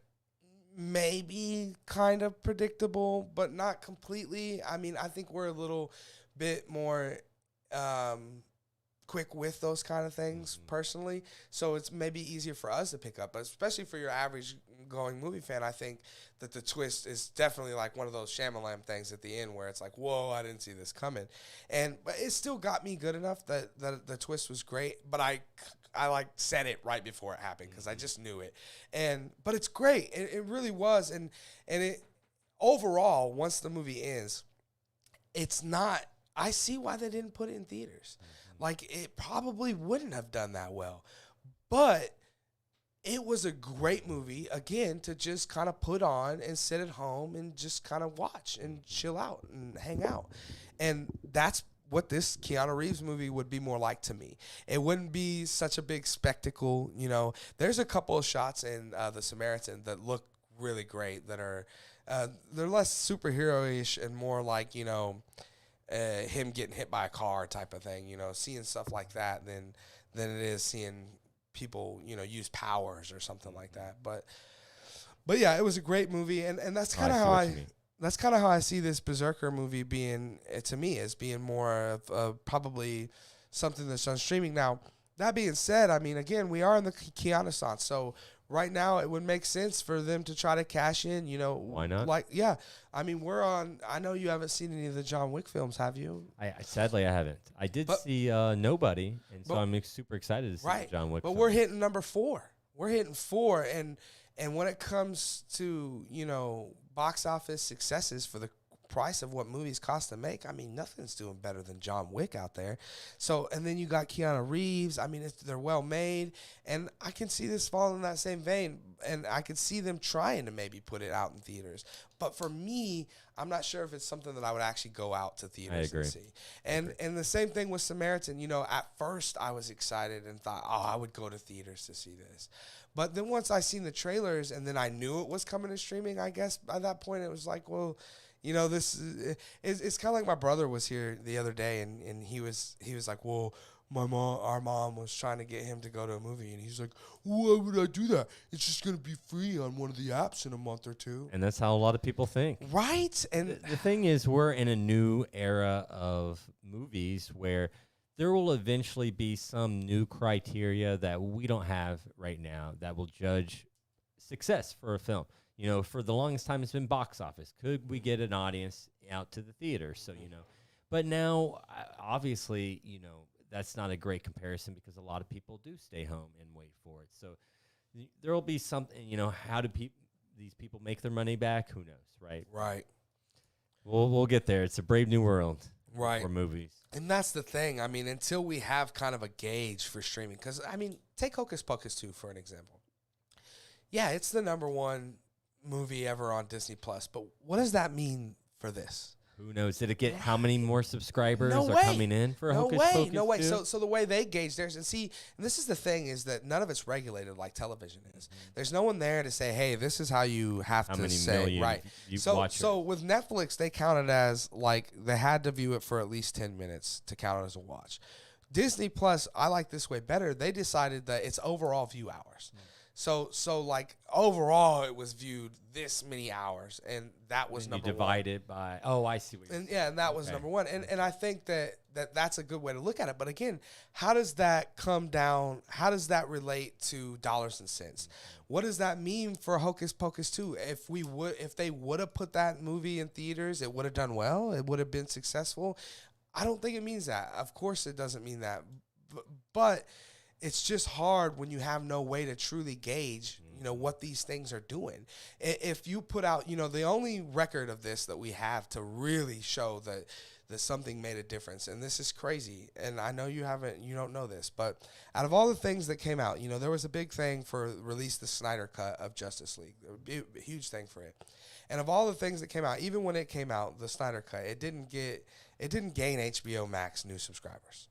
maybe kind of predictable, but not completely. I mean, I think we're a little bit more quick with those kind of things personally, so it's maybe easier for us to pick up, but especially for your average going movie fan, I think that the twist is definitely like one of those Shyamalan things at the end where it's like, whoa, I didn't see this coming. But it still got me good enough that the twist was great, but I like said it right before it happened because I just knew it. But it's great. It really was. And it overall, once the movie ends, it's not, I see why they didn't put it in theaters. Like, it probably wouldn't have done that well. But it was a great movie, again, to just kind of put on and sit at home and just kind of watch and chill out and hang out. And that's what this Keanu Reeves movie would be more like to me. It wouldn't be such a big spectacle. There's a couple of shots in The Samaritan that look really great that are, they're less superhero-ish and more like, him getting hit by a car type of thing, seeing stuff like that than it is seeing people, use powers or something like that. But yeah, it was a great movie, and that's kind of how I see this Berserker movie being, to me, as being more of probably something that's on streaming. Now, that being said, I mean, again, we are in the Keanu-san, so right now it would make sense for them to try to cash in, Why not? Like, yeah. I mean, I know you haven't seen any of the John Wick films, have you? Sadly, I haven't. I did see Nobody, and so I'm super excited to see the John Wick But film. we're hitting number 4. We're hitting 4, and when it comes to, box office successes for the price of what movies cost to make, I mean, nothing's doing better than John Wick out there. So, and then you got Keanu Reeves. I mean, they're well made, and I can see this falling in that same vein, and I could see them trying to maybe put it out in theaters. But for me, I'm not sure if it's something that I would actually go out to theaters and see. And the same thing with Samaritan. At first I was excited and thought, I would go to theaters to see this. But then once I seen the trailers and then I knew it was coming to streaming, I guess by that point it was like, well, this it's kind of like my brother was here the other day, and he was like, well, our mom was trying to get him to go to a movie, and he's like, why would I do that? It's just going to be free on one of the apps in a month or two. And that's how a lot of people think. Right? And the thing is, we're in a new era of movies where there will eventually be some new criteria that we don't have right now that will judge success for a film. For the longest time, it's been box office. Could we get an audience out to the theater? So, but now, obviously, that's not a great comparison because a lot of people do stay home and wait for it. So there will be something, how do these people make their money back? Who knows, right? Right. We'll get there. It's a brave new world Right. for movies. And that's the thing. I mean, until we have kind of a gauge for streaming, because, I mean, take Hocus Pocus 2 for an example. Yeah, it's the #1 movie ever on Disney Plus, but what does that mean for this? Who knows? Did it get how many more subscribers No are way. coming in for No Hocus way, Pocus no way. 2? So the way they gauge theirs, and see, and this is the thing, is that none of it's regulated like television is. There's no one there to say, hey, this is how you have to many say, million right? you So watch with Netflix, they count it as like they had to view it for at least 10 minutes to count it as a watch. Disney Plus, I like this way better. They decided that it's overall view hours. So like overall, it was viewed this many hours, and that was number one. Divide it by. Oh, I see what you're saying. And that was number one. And I think that's a good way to look at it. But again, how does that come down? How does that relate to dollars and cents? What does that mean for Hocus Pocus 2? If they would have put that movie in theaters, it would have done well. It would have been successful. I don't think it means that. Of course, it doesn't mean that. But it's just hard when you have no way to truly gauge, what these things are doing. If you put out, the only record of this that we have to really show that something made a difference, and this is crazy, and I know you don't know this, but out of all the things that came out, there was a big thing for release the Snyder cut of Justice League, a huge thing for it. And of all the things that came out, even when it came out, the Snyder cut, it didn't gain HBO Max new subscribers,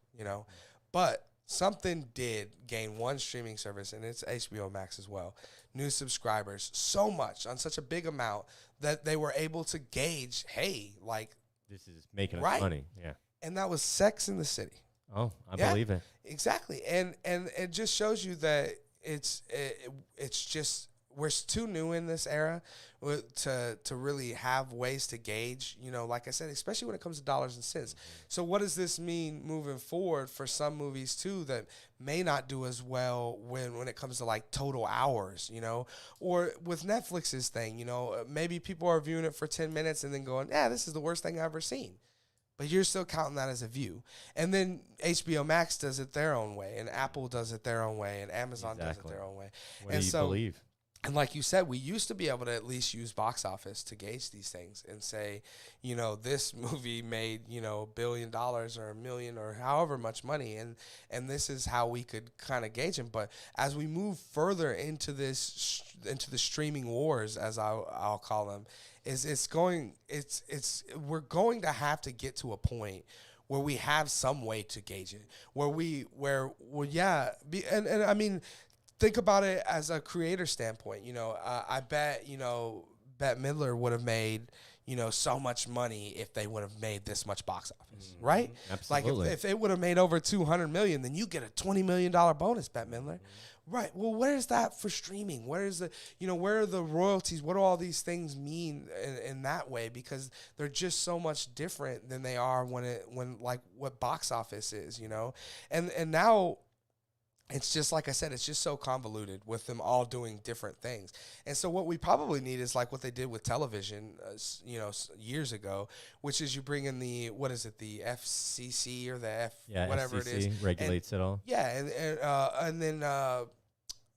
but something did gain one streaming service, and it's HBO Max as well, new subscribers so much on such a big amount that they were able to gauge, hey, like, this is making us money. Yeah. And that was Sex in the City. Oh, I believe it. Exactly. And it just shows you that it's just, we're too new in this era to really have ways to gauge, like I said, especially when it comes to dollars and cents. So what does this mean moving forward for some movies too that may not do as well when it comes to like total hours, or with Netflix's thing, maybe people are viewing it for 10 minutes and then going, yeah, this is the worst thing I've ever seen. But you're still counting that as a view. And then HBO Max does it their own way, and Apple does it their own way, and Amazon does it their own way. What do you believe? And like you said, we used to be able to at least use box office to gauge these things and say, this movie made, $1 billion or $1 million or however much money. And this is how we could kind of gauge them. But as we move further into the streaming wars, as I'll call them, we're going to have to get to a point where we have some way to gauge it, and I mean, think about it as a creator standpoint. I bet, Bette Midler would have made, so much money if they would have made this much box office, right? Absolutely. Like if it would have made over $200 million, then you get a $20 million bonus, Bette Midler. Right. Well, where's that for streaming? Where's where are the royalties? What do all these things mean in that way? Because they're just so much different than they are when like what box office is, and now it's just, like I said, it's just so convoluted with them all doing different things. And so what we probably need is like what they did with television, years ago, which is you bring in the FCC or the whatever FCC it is. regulates it all. Yeah. And then,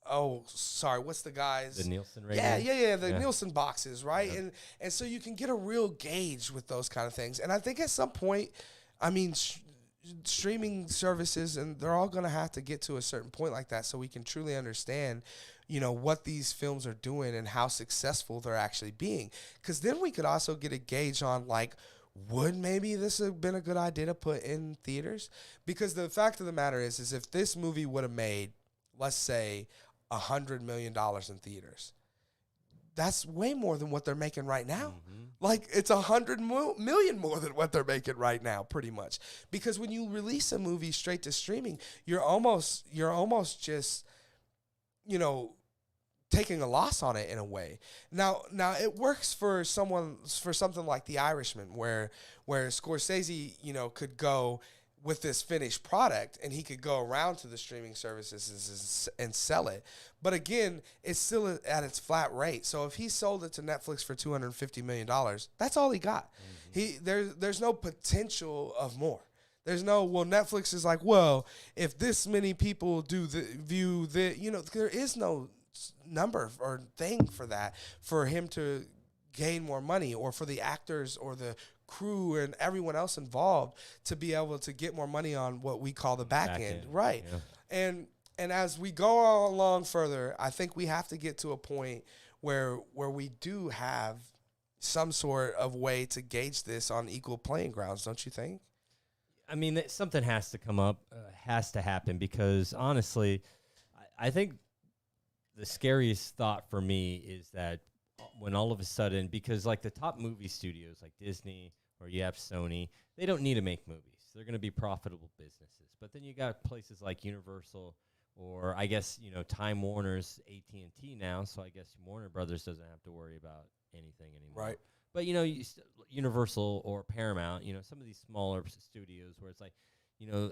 what's the guys? The Nielsen rating. Yeah. The Nielsen boxes, right? Yeah. And so you can get a real gauge with those kind of things. And I think at some point, I mean, streaming services, and they're all going to have to get to a certain point like that so we can truly understand, what these films are doing and how successful they're actually being. Because then we could also get a gauge on, like, would maybe this have been a good idea to put in theaters? Because the fact of the matter is if this movie would have made, let's say, $100 million in theaters, that's way more than what they're making right now. Mm-hmm. Like, it's $100 million more than what they're making right now, pretty much. Because when you release a movie straight to streaming, you're almost just, taking a loss on it in a way. Now it works for something like The Irishman, where Scorsese, could go with this finished product, and he could go around to the streaming services and sell it. But again, it's still at its flat rate. So if he sold it to Netflix for $250 million, that's all he got. Mm-hmm. There's no potential of more. There's no, Netflix is like, well, if this many people there is no number or thing for that, for him to gain more money, or for the actors or the crew and everyone else involved to be able to get more money on what we call the back end. Right. Yeah. And as we go along further, I think we have to get to a point where we do have some sort of way to gauge this on equal playing grounds, don't you think? I mean, something has to come up, has to happen, because honestly, I think the scariest thought for me is that when all of a sudden, because like the top movie studios like Disney or you have Sony, they don't need to make movies. They're going to be profitable businesses. But then you got places like Universal, or I guess, Time Warner's AT&T now, so I guess Warner Brothers doesn't have to worry about anything anymore. Right. But, Universal or Paramount, some of these smaller studios where it's like,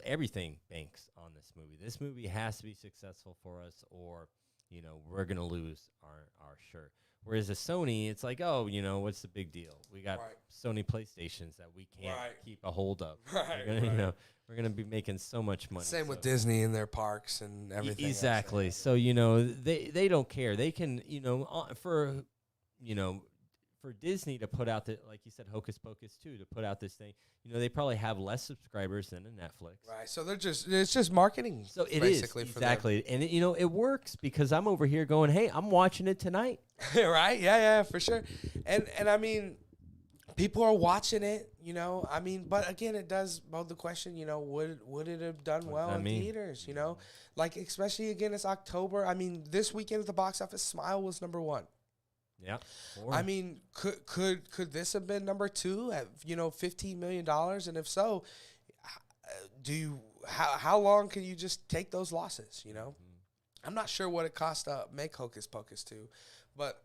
everything banks on this movie. This movie has to be successful for us, or, we're going to lose our shirt. Whereas a Sony, it's like, oh, what's the big deal? We got Sony PlayStations that we can't keep a hold of. We're gonna be making so much money. Same with Disney and their parks and everything. Exactly. So they don't care. They can for Disney to put out the, like you said, Hocus Pocus 2, to put out this thing, they probably have less subscribers than a Netflix. Right. So it's just marketing. So it basically is for exactly, and it works because I'm over here going, hey, I'm watching it tonight. Right. Yeah, for sure. And I mean, people are watching it, but again, it does bode the question, would it have done well in theaters, like, especially again, it's October. I mean, this weekend at the box office, Smile was number 1. Yeah. I mean, could this have been number 2 at $15 million? And if so, how long can you just take those losses? I'm not sure what it cost to make Hocus Pocus 2, but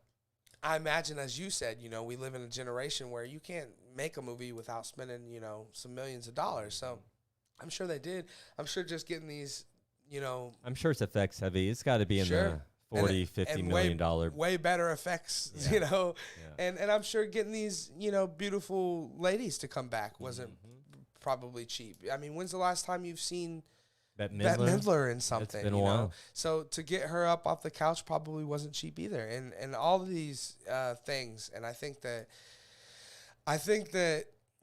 I imagine, as you said, we live in a generation where you can't make a movie without spending some millions of dollars. So I'm sure they did. I'm sure just getting these, I'm sure it's effects heavy. It's got to be in the $40-50 million way better effects, Yeah. and I'm sure getting these beautiful ladies to come back wasn't probably cheap. I mean, when's the last time you've seen Bette Midler in something? It's been a while. So to get her up off the couch probably wasn't cheap either, and all of these things. And I think that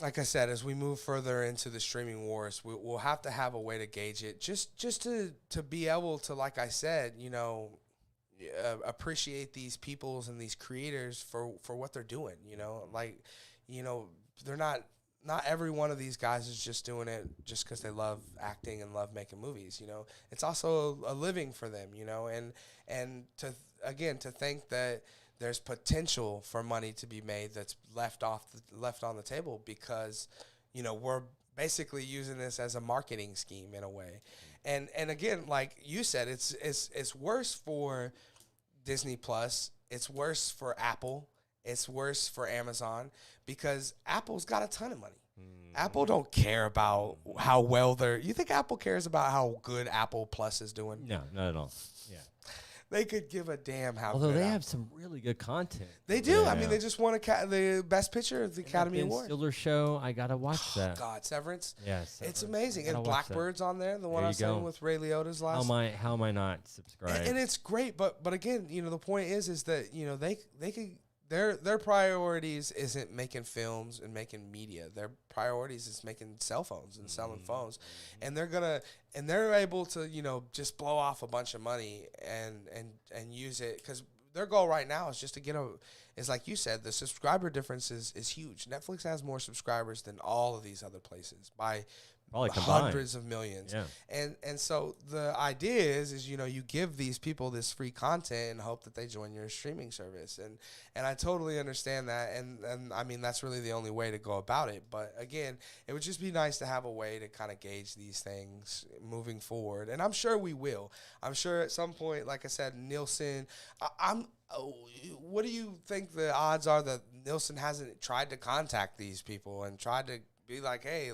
like I said, as we move further into the streaming wars, we'll have to have a way to gauge it, just to be able to, like I said, appreciate these peoples and these creators for what they're doing. They're not every one of these guys is just doing it just because they love acting and love making movies. It's also a living for them. And to think that there's potential for money to be made that's left on the table because we're basically using this as a marketing scheme in a way. And again, like you said, it's worse for Disney Plus. It's worse for Apple. It's worse for Amazon because Apple's got a ton of money. Apple don't care about how well you think Apple cares about how good Apple Plus is doing? No, not at all. Yeah. They could give a damn how Although good they have some really good content. They do. Yeah. I mean, they just won the Best Picture of the Academy Award. Stiller show, I got to watch that. God, Severance? Yes. It's amazing. And Blackbird's on there, the one I was saying with Ray Liotta's last. How am I not subscribed? And it's great, but again, the point is that, they could. Their priorities isn't making films and making media. Their priorities is making cell phones and selling phones, and they're able to just blow off a bunch of money and use it because their goal right now is just to is like you said, the subscriber difference is huge. Netflix has more subscribers than all of these other places by probably hundreds of millions. Yeah. And so the idea is you give these people this free content and hope that they join your streaming service. And I totally understand that. And I mean, that's really the only way to go about it. But again, it would just be nice to have a way to kind of gauge these things moving forward. And I'm sure we will. I'm sure at some point, like I said, Nielsen, what do you think the odds are that Nielsen hasn't tried to contact these people and tried to be like, hey,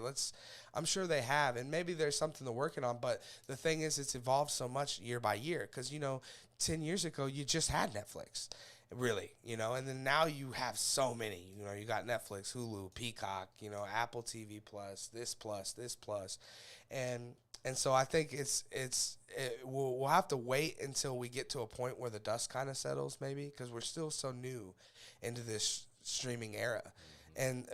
I'm sure they have, and maybe there's something they're working on, but the thing is it's evolved so much year by year because, 10 years ago you just had Netflix, really, and then now you have so many, you got Netflix, Hulu, Peacock, Apple TV Plus, this plus, and And so I think we'll have to wait until we get to a point where the dust kind of settles, maybe, because we're still so new into this streaming era.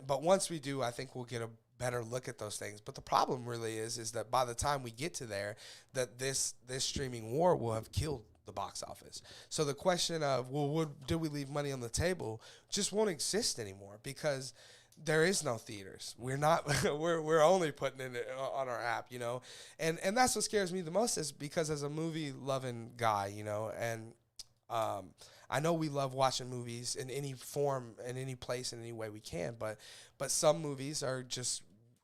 But once we do, I think we'll get a better look at those things. But the problem really is that by the time we get to there, that this streaming war will have killed the box office. So the question of, well, do we leave money on the table, just won't exist anymore, because there is no theaters. We're not. we're only putting it on our app, and that's what scares me the most, is because as a movie loving guy, and I know we love watching movies in any form, in any place, in any way we can, but some movies are just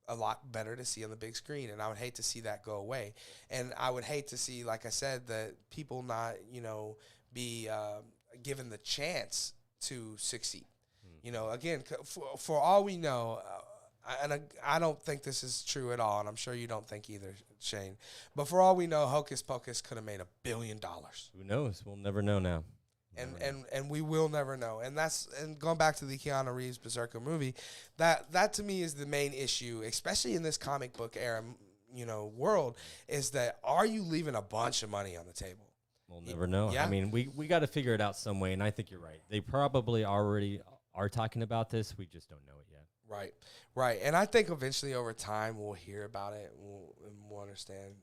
a lot better to see on the big screen, and I would hate to see that go away. And I would hate to see, like I said, that people not, be given the chance to succeed. Again, for all we know, I don't think this is true at all, and I'm sure you don't think either, Shane. But for all we know, Hocus Pocus could have made $1 billion. Who knows? We'll never know now. And we will never know. And going back to the Keanu Reeves Berserker movie, that to me is the main issue, especially in this comic book era, world, is that, are you leaving a bunch of money on the table? We'll never know. Yeah. I mean, we got to figure it out some way, and I think you're right. They probably already are talking about this. We just don't know it yet. Right. And I think eventually over time we'll hear about it, and we'll understand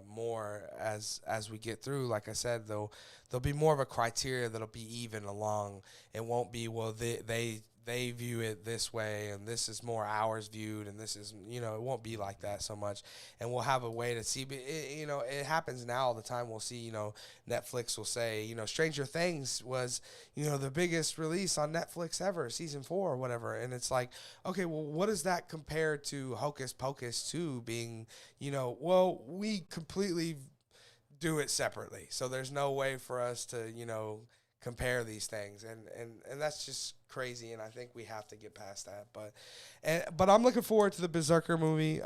more as we get through. Like I said, there'll be more of a criteria that'll be even along. It won't be, well, they view it this way, and this is more hours viewed, and this is, it won't be like that so much. And we'll have a way to see, but it happens now all the time. We'll see, Netflix will say, Stranger Things was, the biggest release on Netflix ever, season 4 or whatever. And it's like, okay, well, what does that compare to Hocus Pocus 2 being, well, we completely do it separately. So there's no way for us to, compare these things, and that's just crazy, and I think we have to get past that. But I'm looking forward to the Berserker movie.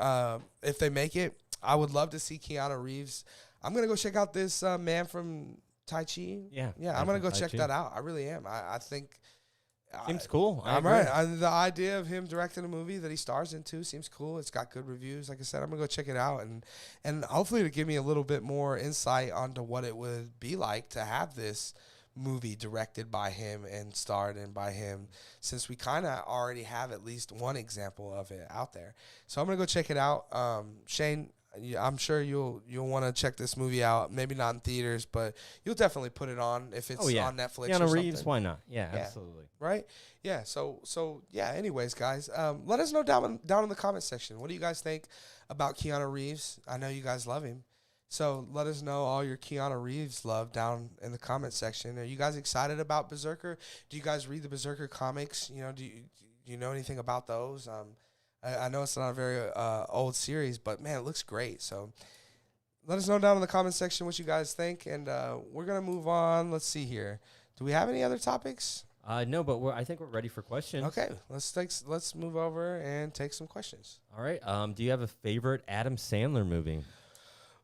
If they make it, I would love to see Keanu Reeves. I'm gonna go check out this Man from Tai Chi. Yeah, I'm gonna go check that out. I really am. I think seems cool. I'm right. The idea of him directing a movie that he stars into seems cool. It's got good reviews. Like I said, I'm gonna go check it out, and hopefully to give me a little bit more insight onto what it would be like to have this movie directed by him and starred in by him, since we kind of already have at least one example of it out there. So I'm gonna go check it out. Shane, I'm sure you'll want to check this movie out. Maybe not in theaters, but you'll definitely put it on if it's on Netflix. Keanu Reeves, why not? Yeah, absolutely. Right? Yeah. So yeah. Anyways, guys, let us know down in the comment section. What do you guys think about Keanu Reeves? I know you guys love him. So let us know all your Keanu Reeves love down in the comment section. Are you guys excited about Berserker? Do you guys read the Berserker comics? Do you know anything about those? I know it's not a very old series, but man, it looks great. So let us know down in the comment section what you guys think, and we're gonna move on. Let's see here. Do we have any other topics? No, but I think we're ready for questions. Okay, let's move over and take some questions. All right. Do you have a favorite Adam Sandler movie?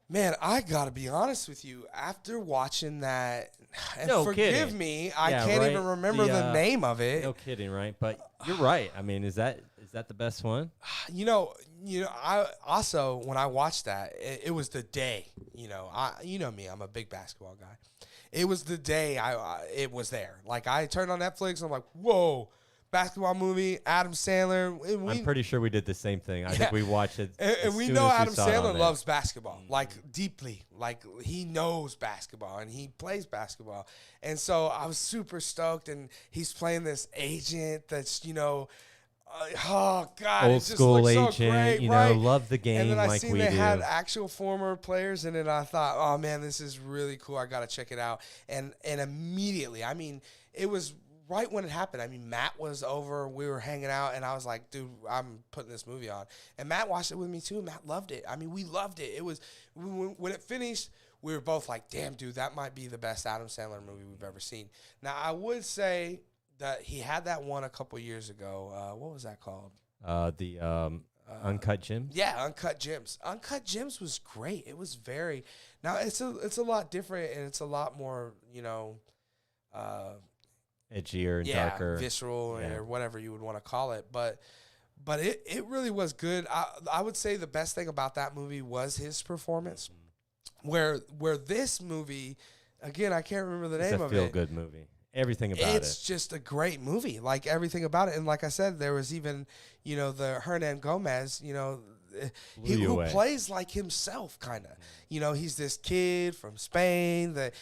Man, I gotta be honest with you. After watching that, and forgive me, I can't even remember the name of it. No kidding, right? But you're right. I mean, is that the best one? I also, when I watched that, it was the day. Me, I'm a big basketball guy. It was the day it was there. Like, I turned on Netflix, and I'm like, whoa. Basketball movie, Adam Sandler. I'm pretty sure we did the same thing. I think we watched it. And we know Adam Sandler loves basketball, like deeply. Like, he knows basketball and he plays basketball. And so I was super stoked. And he's playing this agent that's, oh God, old school agent. So great, right? Love the game. And then I like seen we they do. had actual former players in it. And I thought, oh man, this is really cool. I got to check it out. And immediately, I mean, it was right when it happened. I mean, Matt was over. We were hanging out, and I was like, dude, I'm putting this movie on. And Matt watched it with me, too. Matt loved it. I mean, we loved it. It was, when it finished, we were both like, damn, dude, that might be the best Adam Sandler movie we've ever seen. Now, I would say that he had that one a couple years ago. What was that called? Uncut Gems? Yeah, Uncut Gems. Uncut Gems was great. It was very, now it's a lot different, and it's a lot more, edgier and darker, visceral, or whatever you would want to call it. But But it really was good. I would say the best thing about that movie was his performance. Where this movie, again, I can't remember the name of it. It's a feel-good movie. Everything about it. It's just a great movie. Like, everything about it. And like I said, there was even, the Hernan Gomez, who plays like himself, kind of. He's this kid from Spain. The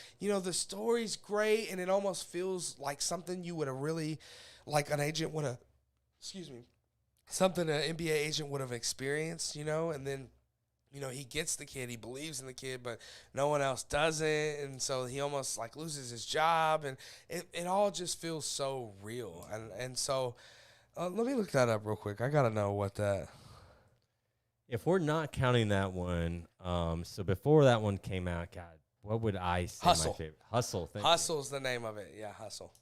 story's great, and it almost feels like something you would have really, like an agent would have, something an NBA agent would have experienced, and then, he gets the kid, he believes in the kid, but no one else doesn't, and so he almost like loses his job, and it all just feels so real, and so let me look that up real quick. I gotta know what that. If we're not counting that one, so before that one came out, God, what would I say Hustle. my favorite? Hustle. Hustle's the name of it. Yeah, Hustle.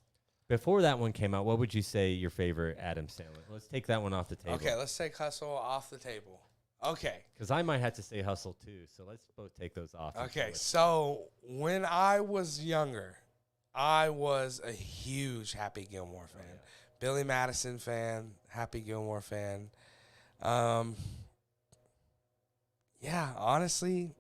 Before that one came out, what would you say your favorite Adam Sandler? Let's take that one off the table. Okay, let's take Hustle off the table. Okay. Because I might have to say Hustle too, so let's both take those off. Okay, so when I was younger, I was a huge Happy Gilmore fan. Oh, yeah. Billy Madison fan, Happy Gilmore fan. Yeah, honestly,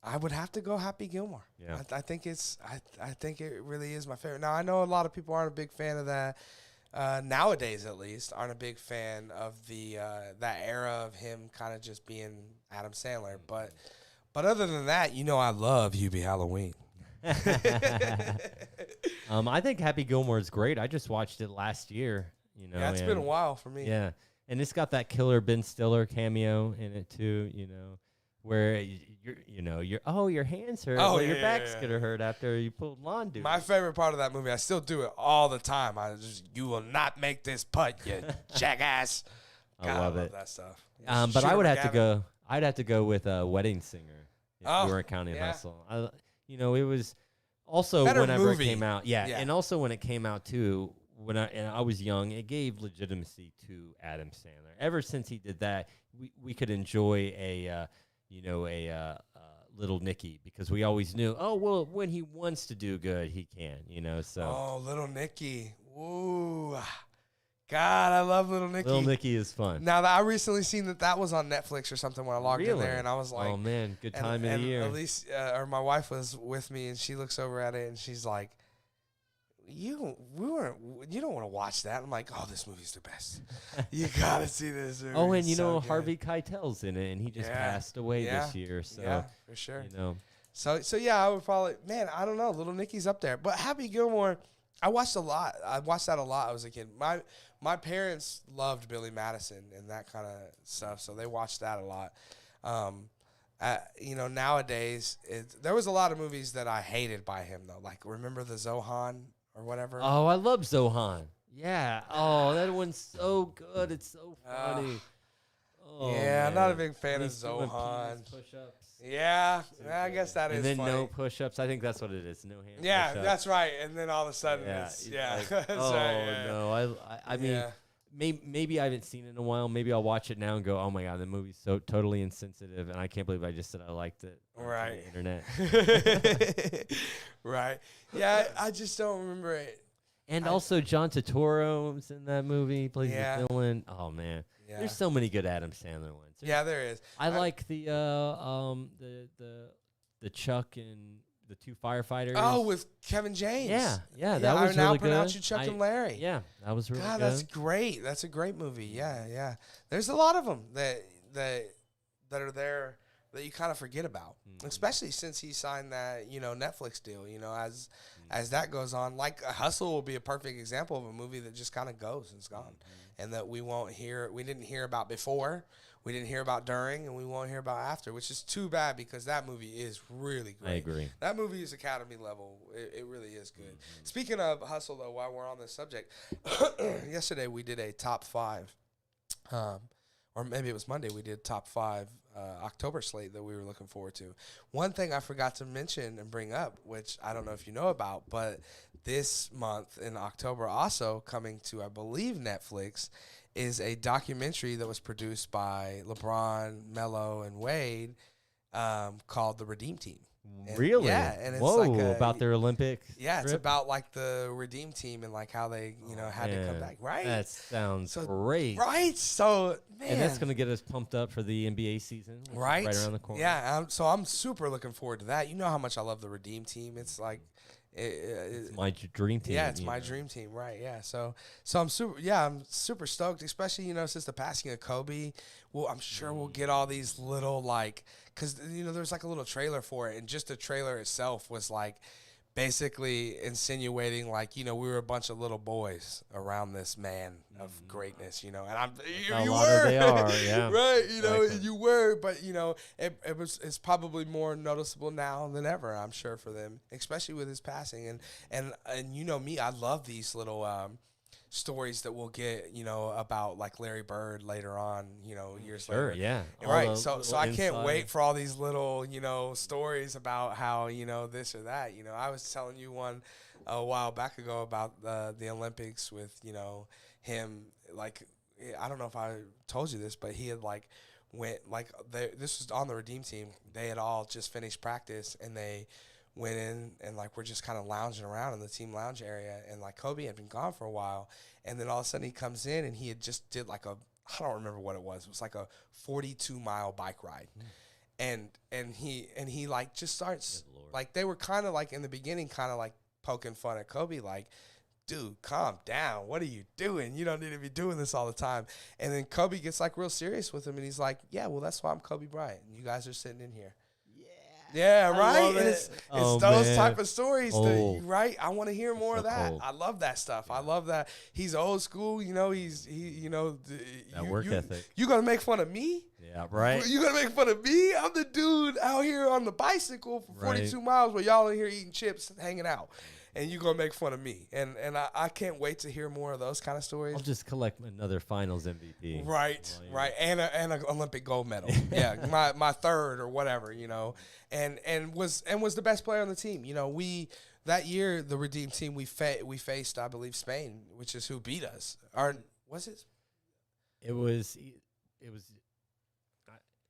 I would have to go Happy Gilmore. Yeah. I think I think it really is my favorite. Now, I know a lot of people aren't a big fan of that. Nowadays, at least, aren't a big fan of the that era of him kind of just being Adam Sandler. But other than that, I love Hubie Halloween. I think Happy Gilmore is great. I just watched it last year. Yeah, it's been a while for me. Yeah, and it's got that killer Ben Stiller cameo in it too. Where your hands hurt. Oh, your back's gonna hurt after you pulled lawn duty. My favorite part of that movie, I still do it all the time. You will not make this putt, you jackass. God, I love it. That stuff. But I would have to go. I'd have to go with Wedding Singer. If we weren't counting Hustle. It was also better whenever movie. It came out. Yeah, and also when it came out too. When I was young, it gave legitimacy to Adam Sandler. Ever since he did that, we could enjoy a Little Nicky, because we always knew, when he wants to do good, he can, so. Oh, Little Nicky. Ooh. God, I love Little Nicky. Little Nicky is fun. Now, I recently seen that was on Netflix or something when I logged in there, and I was like. Oh, man, good time of the year. At least, or my wife was with me, and she looks over at it, and she's like, you don't want to watch that. I'm like, this movie's the best. You gotta see this movie. Oh, and Harvey Keitel's in it, and he just passed away this year. So yeah, for sure. So yeah, I would probably, I don't know. Little Nicky's up there, but Happy Gilmore, I watched a lot. I watched that a lot. I was a kid. My parents loved Billy Madison and that kind of stuff, so they watched that a lot. Nowadays, there was a lot of movies that I hated by him though. Like, remember the Zohan? Or whatever. Oh, I love Zohan. Yeah. Oh, that one's so good. It's so funny. I'm not a big fan of Zohan. Push-ups. Yeah, I guess that is. And then funny. No push-ups. I think that's what it is. No hand. Yeah, push-ups. that's right. And then all of a sudden, it's Like, no. I mean, maybe I haven't seen it in a while. Maybe I'll watch it now and go, oh my God, the movie's so totally insensitive, and I can't believe I just said I liked it. Right. On the internet. Right. Yeah, I just don't remember it. And also John Turturro's in that movie. He plays the villain. Oh man, there's so many good Adam Sandler ones. There is. I like the Chuck and the two firefighters. Oh, with Kevin James. Yeah, that was really good. I pronounce you Chuck and Larry. Yeah, that was really good. That's great. That's a great movie. Yeah. There's a lot of them that are there that you kind of forget about, especially since he signed that Netflix deal. As that goes on, like Hustle will be a perfect example of a movie that just kind of goes and it's gone, and that we didn't hear about before, we didn't hear about during, and we won't hear about after, which is too bad because that movie is really great. I agree. That movie is Academy level. It really is good. Speaking of Hustle, though, while we're on this subject, yesterday we did a top 5, or maybe it was Monday, we did top 5 October slate that we were looking forward to. One thing I forgot to mention and bring up, which I don't know if you know about, but this month in October also coming to, I believe, Netflix, is a documentary that was produced by LeBron, Melo, and Wade called The Redeem Team. And Really? Yeah, and it's Whoa, like about their Olympic yeah, it's trip? about like the Redeem Team and like how they had to come Man, back, right? That sounds So great. right, so man, And that's going to get us pumped up for the NBA season, which is right, right around the corner. Yeah, I'm super looking forward to that. You know how much I love the Redeem Team. It's like It's my dream team. yeah, it's my dream team, right? Yeah, so I'm super stoked, especially since the passing of Kobe. Well, I'm sure we'll get all these little like, because there's like a little trailer for it, and just the trailer itself was like basically insinuating like we were a bunch of little boys around this man of greatness, and you were, they are, yeah, right? exactly. You were, but it's probably more noticeable now than ever, I'm sure, for them, especially with his passing. And me, I love these little stories that we'll get, about like Larry Bird later on, years later. Yeah. Right. So I can't wait for all these little, stories about how, this or that. I was telling you one a while back ago about the Olympics with, him, like, I don't know if I told you this, but he had like this was on the Redeem Team. They had all just finished practice and they went in and like we're just kind of lounging around in the team lounge area, and like Kobe had been gone for a while, and then all of a sudden he comes in and he had just did like I don't remember what it was like a 42-mile bike ride. And he like just starts like, they were kind of like in the beginning kind of like poking fun at Kobe, like, dude, calm down, what are you doing, you don't need to be doing this all the time. And then Kobe gets like real serious with him, and he's like, yeah, well, that's why I'm Kobe Bryant, and you guys are sitting in here. Yeah, right. And it's those type of stories, right? I want to hear more of that. Cold. I love that stuff. Yeah. I love that he's old school. That work ethic. You gonna make fun of me? Yeah, right. You gonna make fun of me? I'm the dude out here on the bicycle for 42 miles, while y'all in here eating chips, hanging out. And you gonna make fun of me, and I can't wait to hear more of those kind of stories. I'll just collect another Finals MVP. Right, and an Olympic gold medal. Yeah, my third or whatever, and was the best player on the team. That year the Redeem Team we faced, I believe, Spain, which is who beat us. Was it? It was.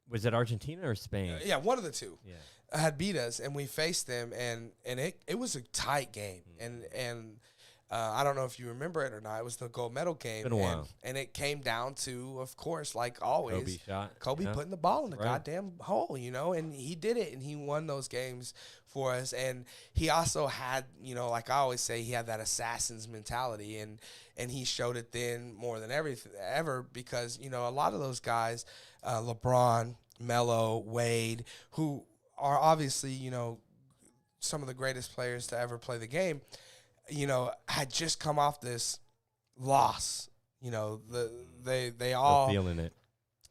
Was it Argentina or Spain? Yeah, one of the two. Yeah. Had beat us, and we faced them, and it was a tight game, and I don't know if you remember it or not. It was the gold medal game, been a while. And it came down to, of course, like always, Kobe yeah. putting the ball in the goddamn hole, and he did it, and he won those games for us. And he also had, like I always say, he had that assassin's mentality, and he showed it then more than ever, because a lot of those guys, LeBron, Melo, Wade, who are obviously, some of the greatest players to ever play the game, had just come off this loss. They all feeling it.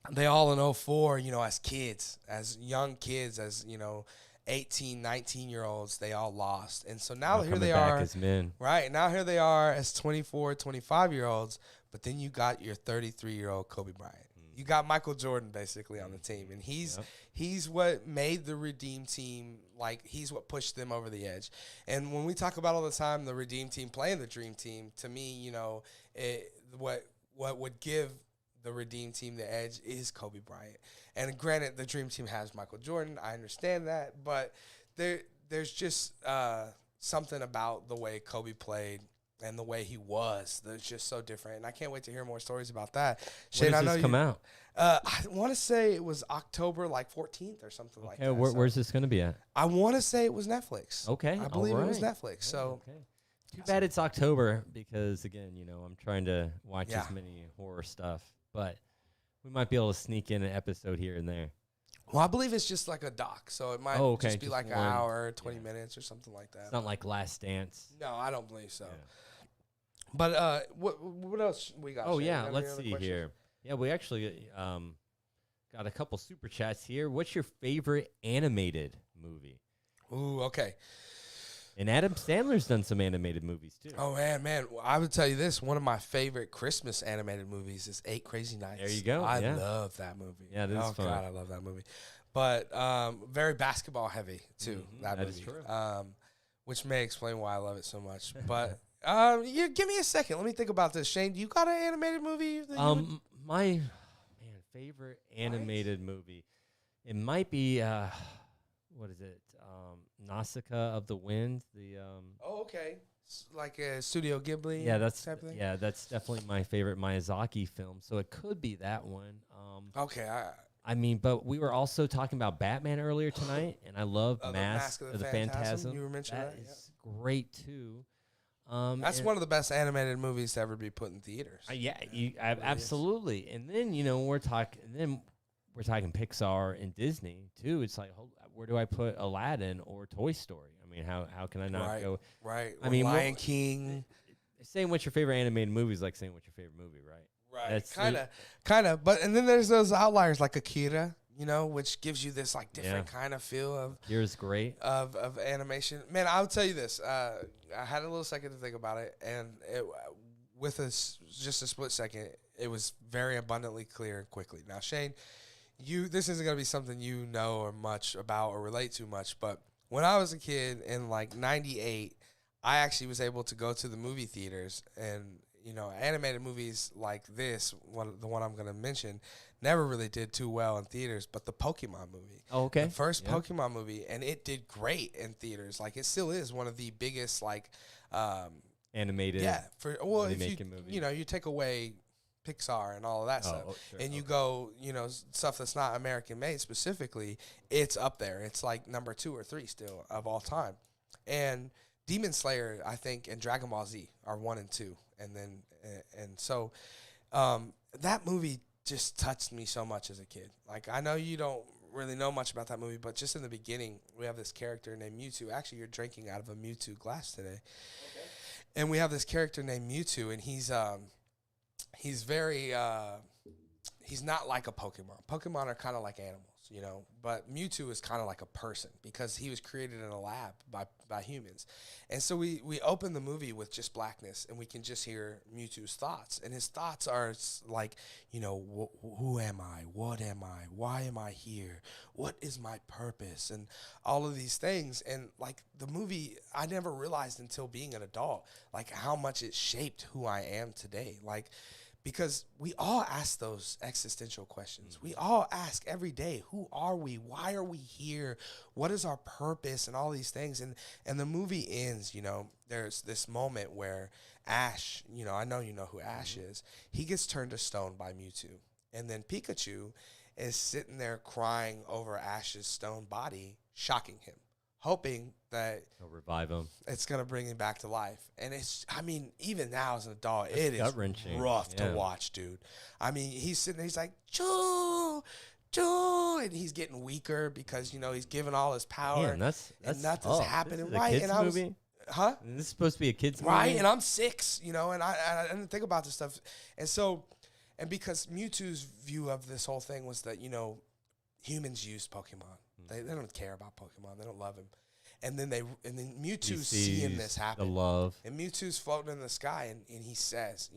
They all in 04, as kids, as young kids, as 18, 19-year-olds, they all lost. And so now here they are as men. Right. Now here they are as 24, 25-year-olds, but then you got your 33-year-old Kobe Bryant. You got Michael Jordan basically on the team, and he's what made the Redeem Team, like, he's what pushed them over the edge. And when we talk about all the time the Redeem Team playing the Dream Team, to me, what would give the Redeem Team the edge is Kobe Bryant. And granted, the Dream Team has Michael Jordan. I understand that, but there's just something about the way Kobe played and the way he was that's just so different. And I can't wait to hear more stories about that. When does this come out? I want to say it was October 14th or something like that. Where's this going to be at? I want to say it was Netflix. Okay. I believe it was Netflix. So too bad it's October, because again, I'm trying to watch as many horror stuff, but we might be able to sneak in an episode here and there. Well, I believe it's just like a doc, so it might just be like an hour, 20 minutes or something like that. It's not like Last Dance. No, I don't believe so. Yeah. But what else we got? Oh, yeah, let's see here. Yeah, we actually got a couple super chats here. What's your favorite animated movie? Ooh, okay. And Adam Sandler's done some animated movies, too. Oh, man. Well, I would tell you this. One of my favorite Christmas animated movies is 8 Crazy Nights. There you go. I love that movie. Yeah, this is fun. Oh, God, I love that movie. But very basketball heavy, too, that movie. Is true. Which may explain why I love it so much. But give me a second. Let me think about this. Shane, do you got an animated movie? My favorite animated movie, it might be... what is it? Nausicaa of the Wind. Oh, okay. Like a Studio Ghibli. Yeah, that's type of thing? that's definitely my favorite Miyazaki film. So it could be that one. Okay. I mean, but we were also talking about Batman earlier tonight, and I love The Mask of the Phantasm. You were mentioning that. Is great too. That's one of the best animated movies to ever be put in theaters. Absolutely. And then we're talking Pixar and Disney too. It's like, where do I put Aladdin or Toy Story? I mean, how can I not go? Right. I mean, Lion King. Saying what's your favorite animated movie is like saying what's your favorite movie, right? Right. Kind of. But and then there's those outliers like Akira, which gives you this like different kind of feel of. Akira's great. Of animation. Man, I'll tell you this. I had a little second to think about it, and with us just a split second, it was very abundantly clear and quickly. Now, Shane, this isn't gonna be something you know or much about or relate to much, but when I was a kid in like '98, I actually was able to go to the movie theaters and. Animated movies like this, the one I'm going to mention, never really did too well in theaters, but the Pokemon movie. Oh, okay. The first Pokemon movie, and it did great in theaters. Like, it still is one of the biggest, like... animated if movies. You take away Pixar and all of that stuff, sure, and you go, stuff that's not American-made specifically, it's up there. It's like number 2 or 3 still of all time. And Demon Slayer, I think, and Dragon Ball Z are 1 and 2. And so that movie just touched me so much as a kid. Like, I know you don't really know much about that movie, but just in the beginning, we have this character named Mewtwo. Actually, you're drinking out of a Mewtwo glass today. Okay. And we have this character named Mewtwo, and he's very he's not like a Pokemon. Pokemon are kind of like animals, but Mewtwo is kind of like a person because he was created in a lab by humans. And so we open the movie with just blackness, and we can just hear Mewtwo's thoughts. And his thoughts are like, who am I? What am I? Why am I here? What is my purpose? And all of these things. And like the movie, I never realized until being an adult, like how much it shaped who I am today. Like, because we all ask those existential questions. We all ask every day, who are we? Why are we here? What is our purpose? And all these things. And the movie ends, there's this moment where Ash, I know you know who Ash is. He gets turned to stone by Mewtwo. And then Pikachu is sitting there crying over Ash's stone body, shocking him, hoping that he'll revive him. It's going to bring him back to life. And even now as an adult, it is rough to watch, dude. I mean, he's sitting there, he's like, Joe, and he's getting weaker because, he's giving all his power. Man, and nothing's happening. Right. And I was, movie? Huh? This is supposed to be a kid's movie? Right. And I'm 6, and I didn't think about this stuff. And so, and because Mewtwo's view of this whole thing was that, humans use Pokemon. They don't care about Pokemon. They don't love him. And then Mewtwo's seeing this happen. The love. And Mewtwo's floating in the sky, and he says,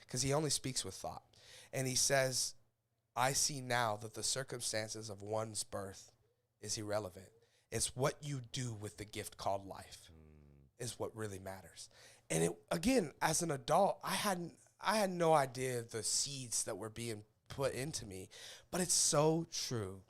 because he only speaks with thought. And he says, I see now that the circumstances of one's birth is irrelevant. It's what you do with the gift called life is what really matters. And again, as an adult, I had no idea the seeds that were being put into me, but it's so true.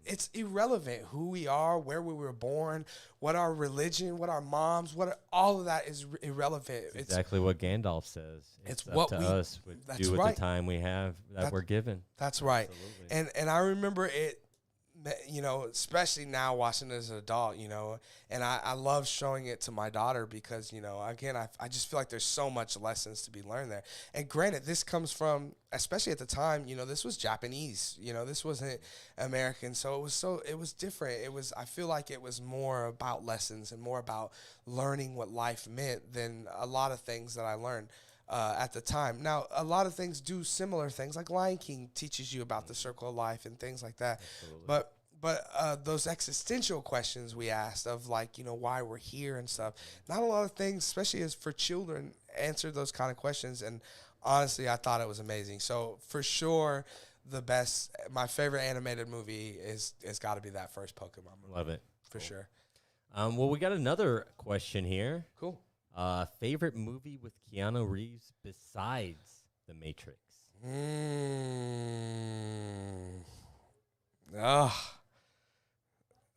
It's irrelevant who we are, where we were born, what our religion, what our moms, all of that is irrelevant. It's exactly what Gandalf says. It's up what to we us do with the time we have that we're given. That's right. Absolutely. And I remember it, especially now watching it as an adult, and I love showing it to my daughter because, again, I just feel like there's so much lessons to be learned there. And granted, this comes from, especially at the time, this was Japanese, this wasn't American. So it was different. I feel like it was more about lessons and more about learning what life meant than a lot of things that I learned at the time. Now, a lot of things do similar things, like Lion King teaches you about the circle of life and things like that. Absolutely. But those existential questions we asked of like, why we're here and stuff, not a lot of things, especially as for children, answered those kind of questions. And honestly, I thought it was amazing. So for sure, my favorite animated movie is got to be that first Pokemon movie. Love it. For sure. Well, we got another question here. Cool. Favorite movie with Keanu Reeves besides The Matrix?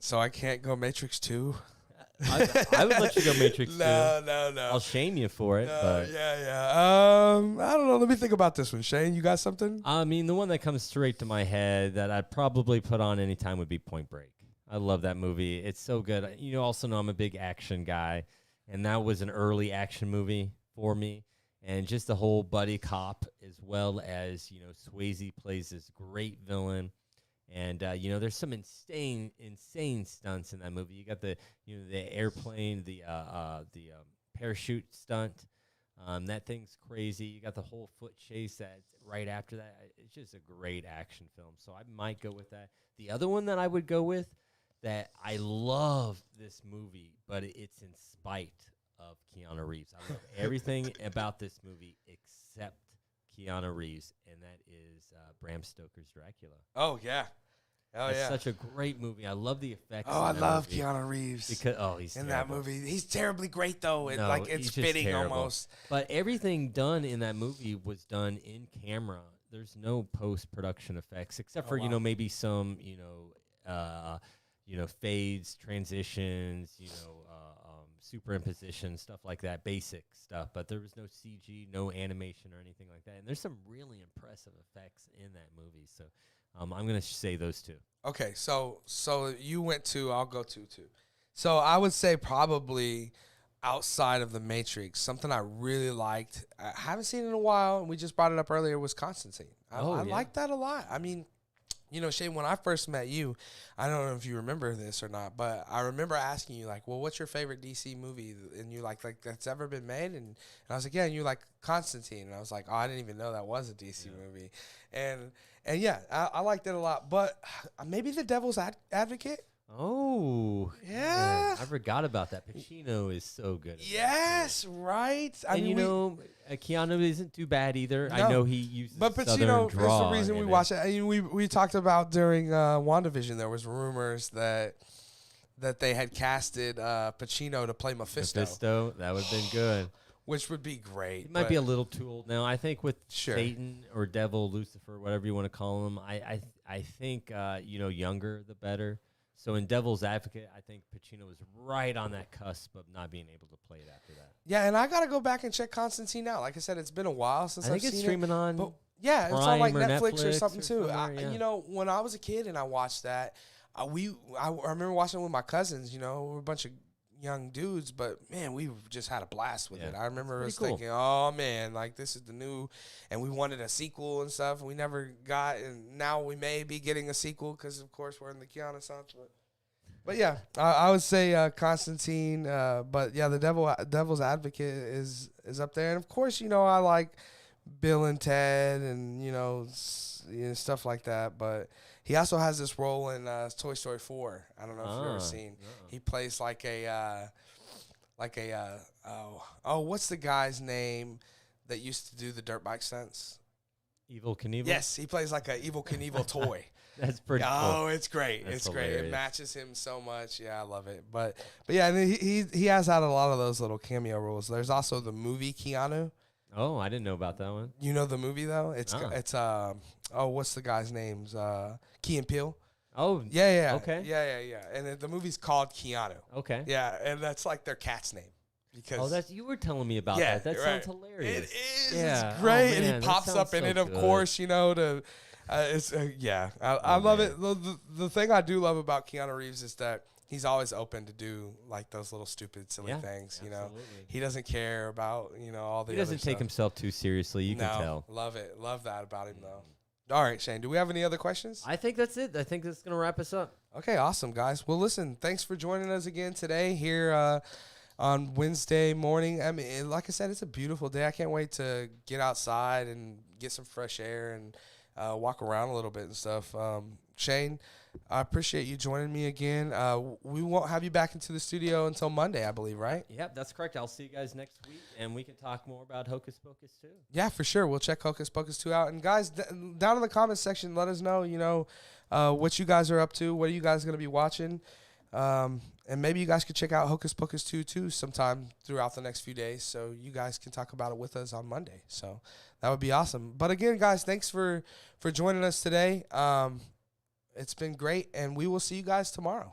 So I can't go Matrix 2? I would let you go Matrix 2. No. I'll shame you for it. But Yeah. I don't know. Let me think about this one. Shane, you got something? I mean, the one that comes straight to my head that I'd probably put on anytime would be Point Break. I love that movie. It's so good. You also know I'm a big action guy, and that was an early action movie for me. And just the whole buddy cop, as well as, Swayze plays this great villain. And, there's some insane stunts in that movie. You got the airplane, the parachute stunt. That thing's crazy. You got the whole foot chase that's right after that. It's just a great action film. So I might go with that. The other one that I would go with, that I love this movie, but it's in spite of Keanu Reeves. I love everything about this movie except Keanu Reeves, and that is Bram Stoker's Dracula. Oh, yeah. It's such a great movie. I love the effects. Oh, I love Keanu Reeves. Because he's in terrible. that movie. He's terribly great, though. No, It's fitting terrible. almost. But everything done in that movie was done in camera. There's no post-production effects except for, maybe some, fades, transitions, superimposition, stuff like that, basic stuff. But there was no CG, no animation or anything like that. And there's some really impressive effects in that movie. So I'm going to say those two. Okay, so you went 2, I'll go 2 too. So I would say probably outside of The Matrix, something I really liked, I haven't seen in a while, and we just brought it up earlier, was Constantine. I like that a lot. I mean, Shane, when I first met you, I don't know if you remember this or not, but I remember asking you, like, well, what's your favorite DC movie? And you like that's ever been made? And I was like, yeah, and you're like, Constantine. And I was like, oh, I didn't even know that was a DC movie. And yeah, I liked it a lot. But maybe The Devil's Advocate? Oh. Yeah. Man, I forgot about that. Pacino is so good. Yes, right. Keanu isn't too bad either. No. I know he uses But Pacino is the reason we watch it. I mean, we talked about during WandaVision, there was rumors that they had casted Pacino to play Mephisto. That would have been good. Which would be great. He might be a little too old now. I think with Sure. Satan or Devil, Lucifer, whatever you want to call him, I think younger the better. So in Devil's Advocate, I think Pacino was right on that cusp of not being able to play it after that. Yeah, and I got to go back and check Constantine out. Like I said, it's been a while since I've seen it. I think it's streaming on yeah, it's on like Netflix or something too. Yeah. When I was a kid and I watched that, I remember watching it with my cousins. We were a bunch of young dudes, but man, we just had a blast with it. I remember us thinking, oh man, like this is the new, and we wanted a sequel and stuff. We never got, and now we may be getting a sequel because of course we're in the Keanu Renaissance. But yeah, I would say Constantine. But yeah, the Devil's Advocate is up there, and of course I like Bill and Ted and stuff like that. But he also has this role in Toy Story 4. I don't know if you've ever seen. He plays like a what's the guy's name that used to do the dirt bike stunts? Evel Knievel? Yes, he plays like an Evel Knievel toy. That's pretty cool. Oh, it's great. That's it's great. hilarious. It matches him so much. Yeah, I love it. But yeah, and he has had a lot of those little cameo roles. There's also the movie Keanu. Oh, I didn't know about that one. You know the movie though? It's what's the guy's names? Key and Peele. Oh, yeah. Okay. Yeah. And the movie's called Keanu. Okay. Yeah, and that's like their cat's name. Because you were telling me about that. That sounds hilarious. It is. Yeah. It's great, Man, and he pops up in it, of good. course. I love it. The thing I do love about Keanu Reeves is that he's always open to do like those little stupid, silly things. Absolutely. He doesn't care about all the. He doesn't other take stuff. himself too seriously. You can tell. Love it. Love that about him though. All right, Shane. Do we have any other questions? I think that's it. I think that's gonna wrap us up. Okay, awesome, guys. Well, listen. Thanks for joining us again today here on Wednesday morning. I mean, like I said, it's a beautiful day. I can't wait to get outside and get some fresh air and walk around a little bit and stuff. Shane, I appreciate you joining me again. We won't have you back into the studio until Monday, I believe, right? Yep, that's correct. I'll see you guys next week, and we can talk more about Hocus Pocus too. Yeah, for sure. We'll check Hocus Pocus 2 out. And guys, down in the comments section, let us know, what you guys are up to. What are you guys going to be watching? And maybe you guys could check out Hocus Pocus 2 too sometime throughout the next few days, so you guys can talk about it with us on Monday. So that would be awesome. But again, guys, thanks for joining us today. It's been great, and we will see you guys tomorrow.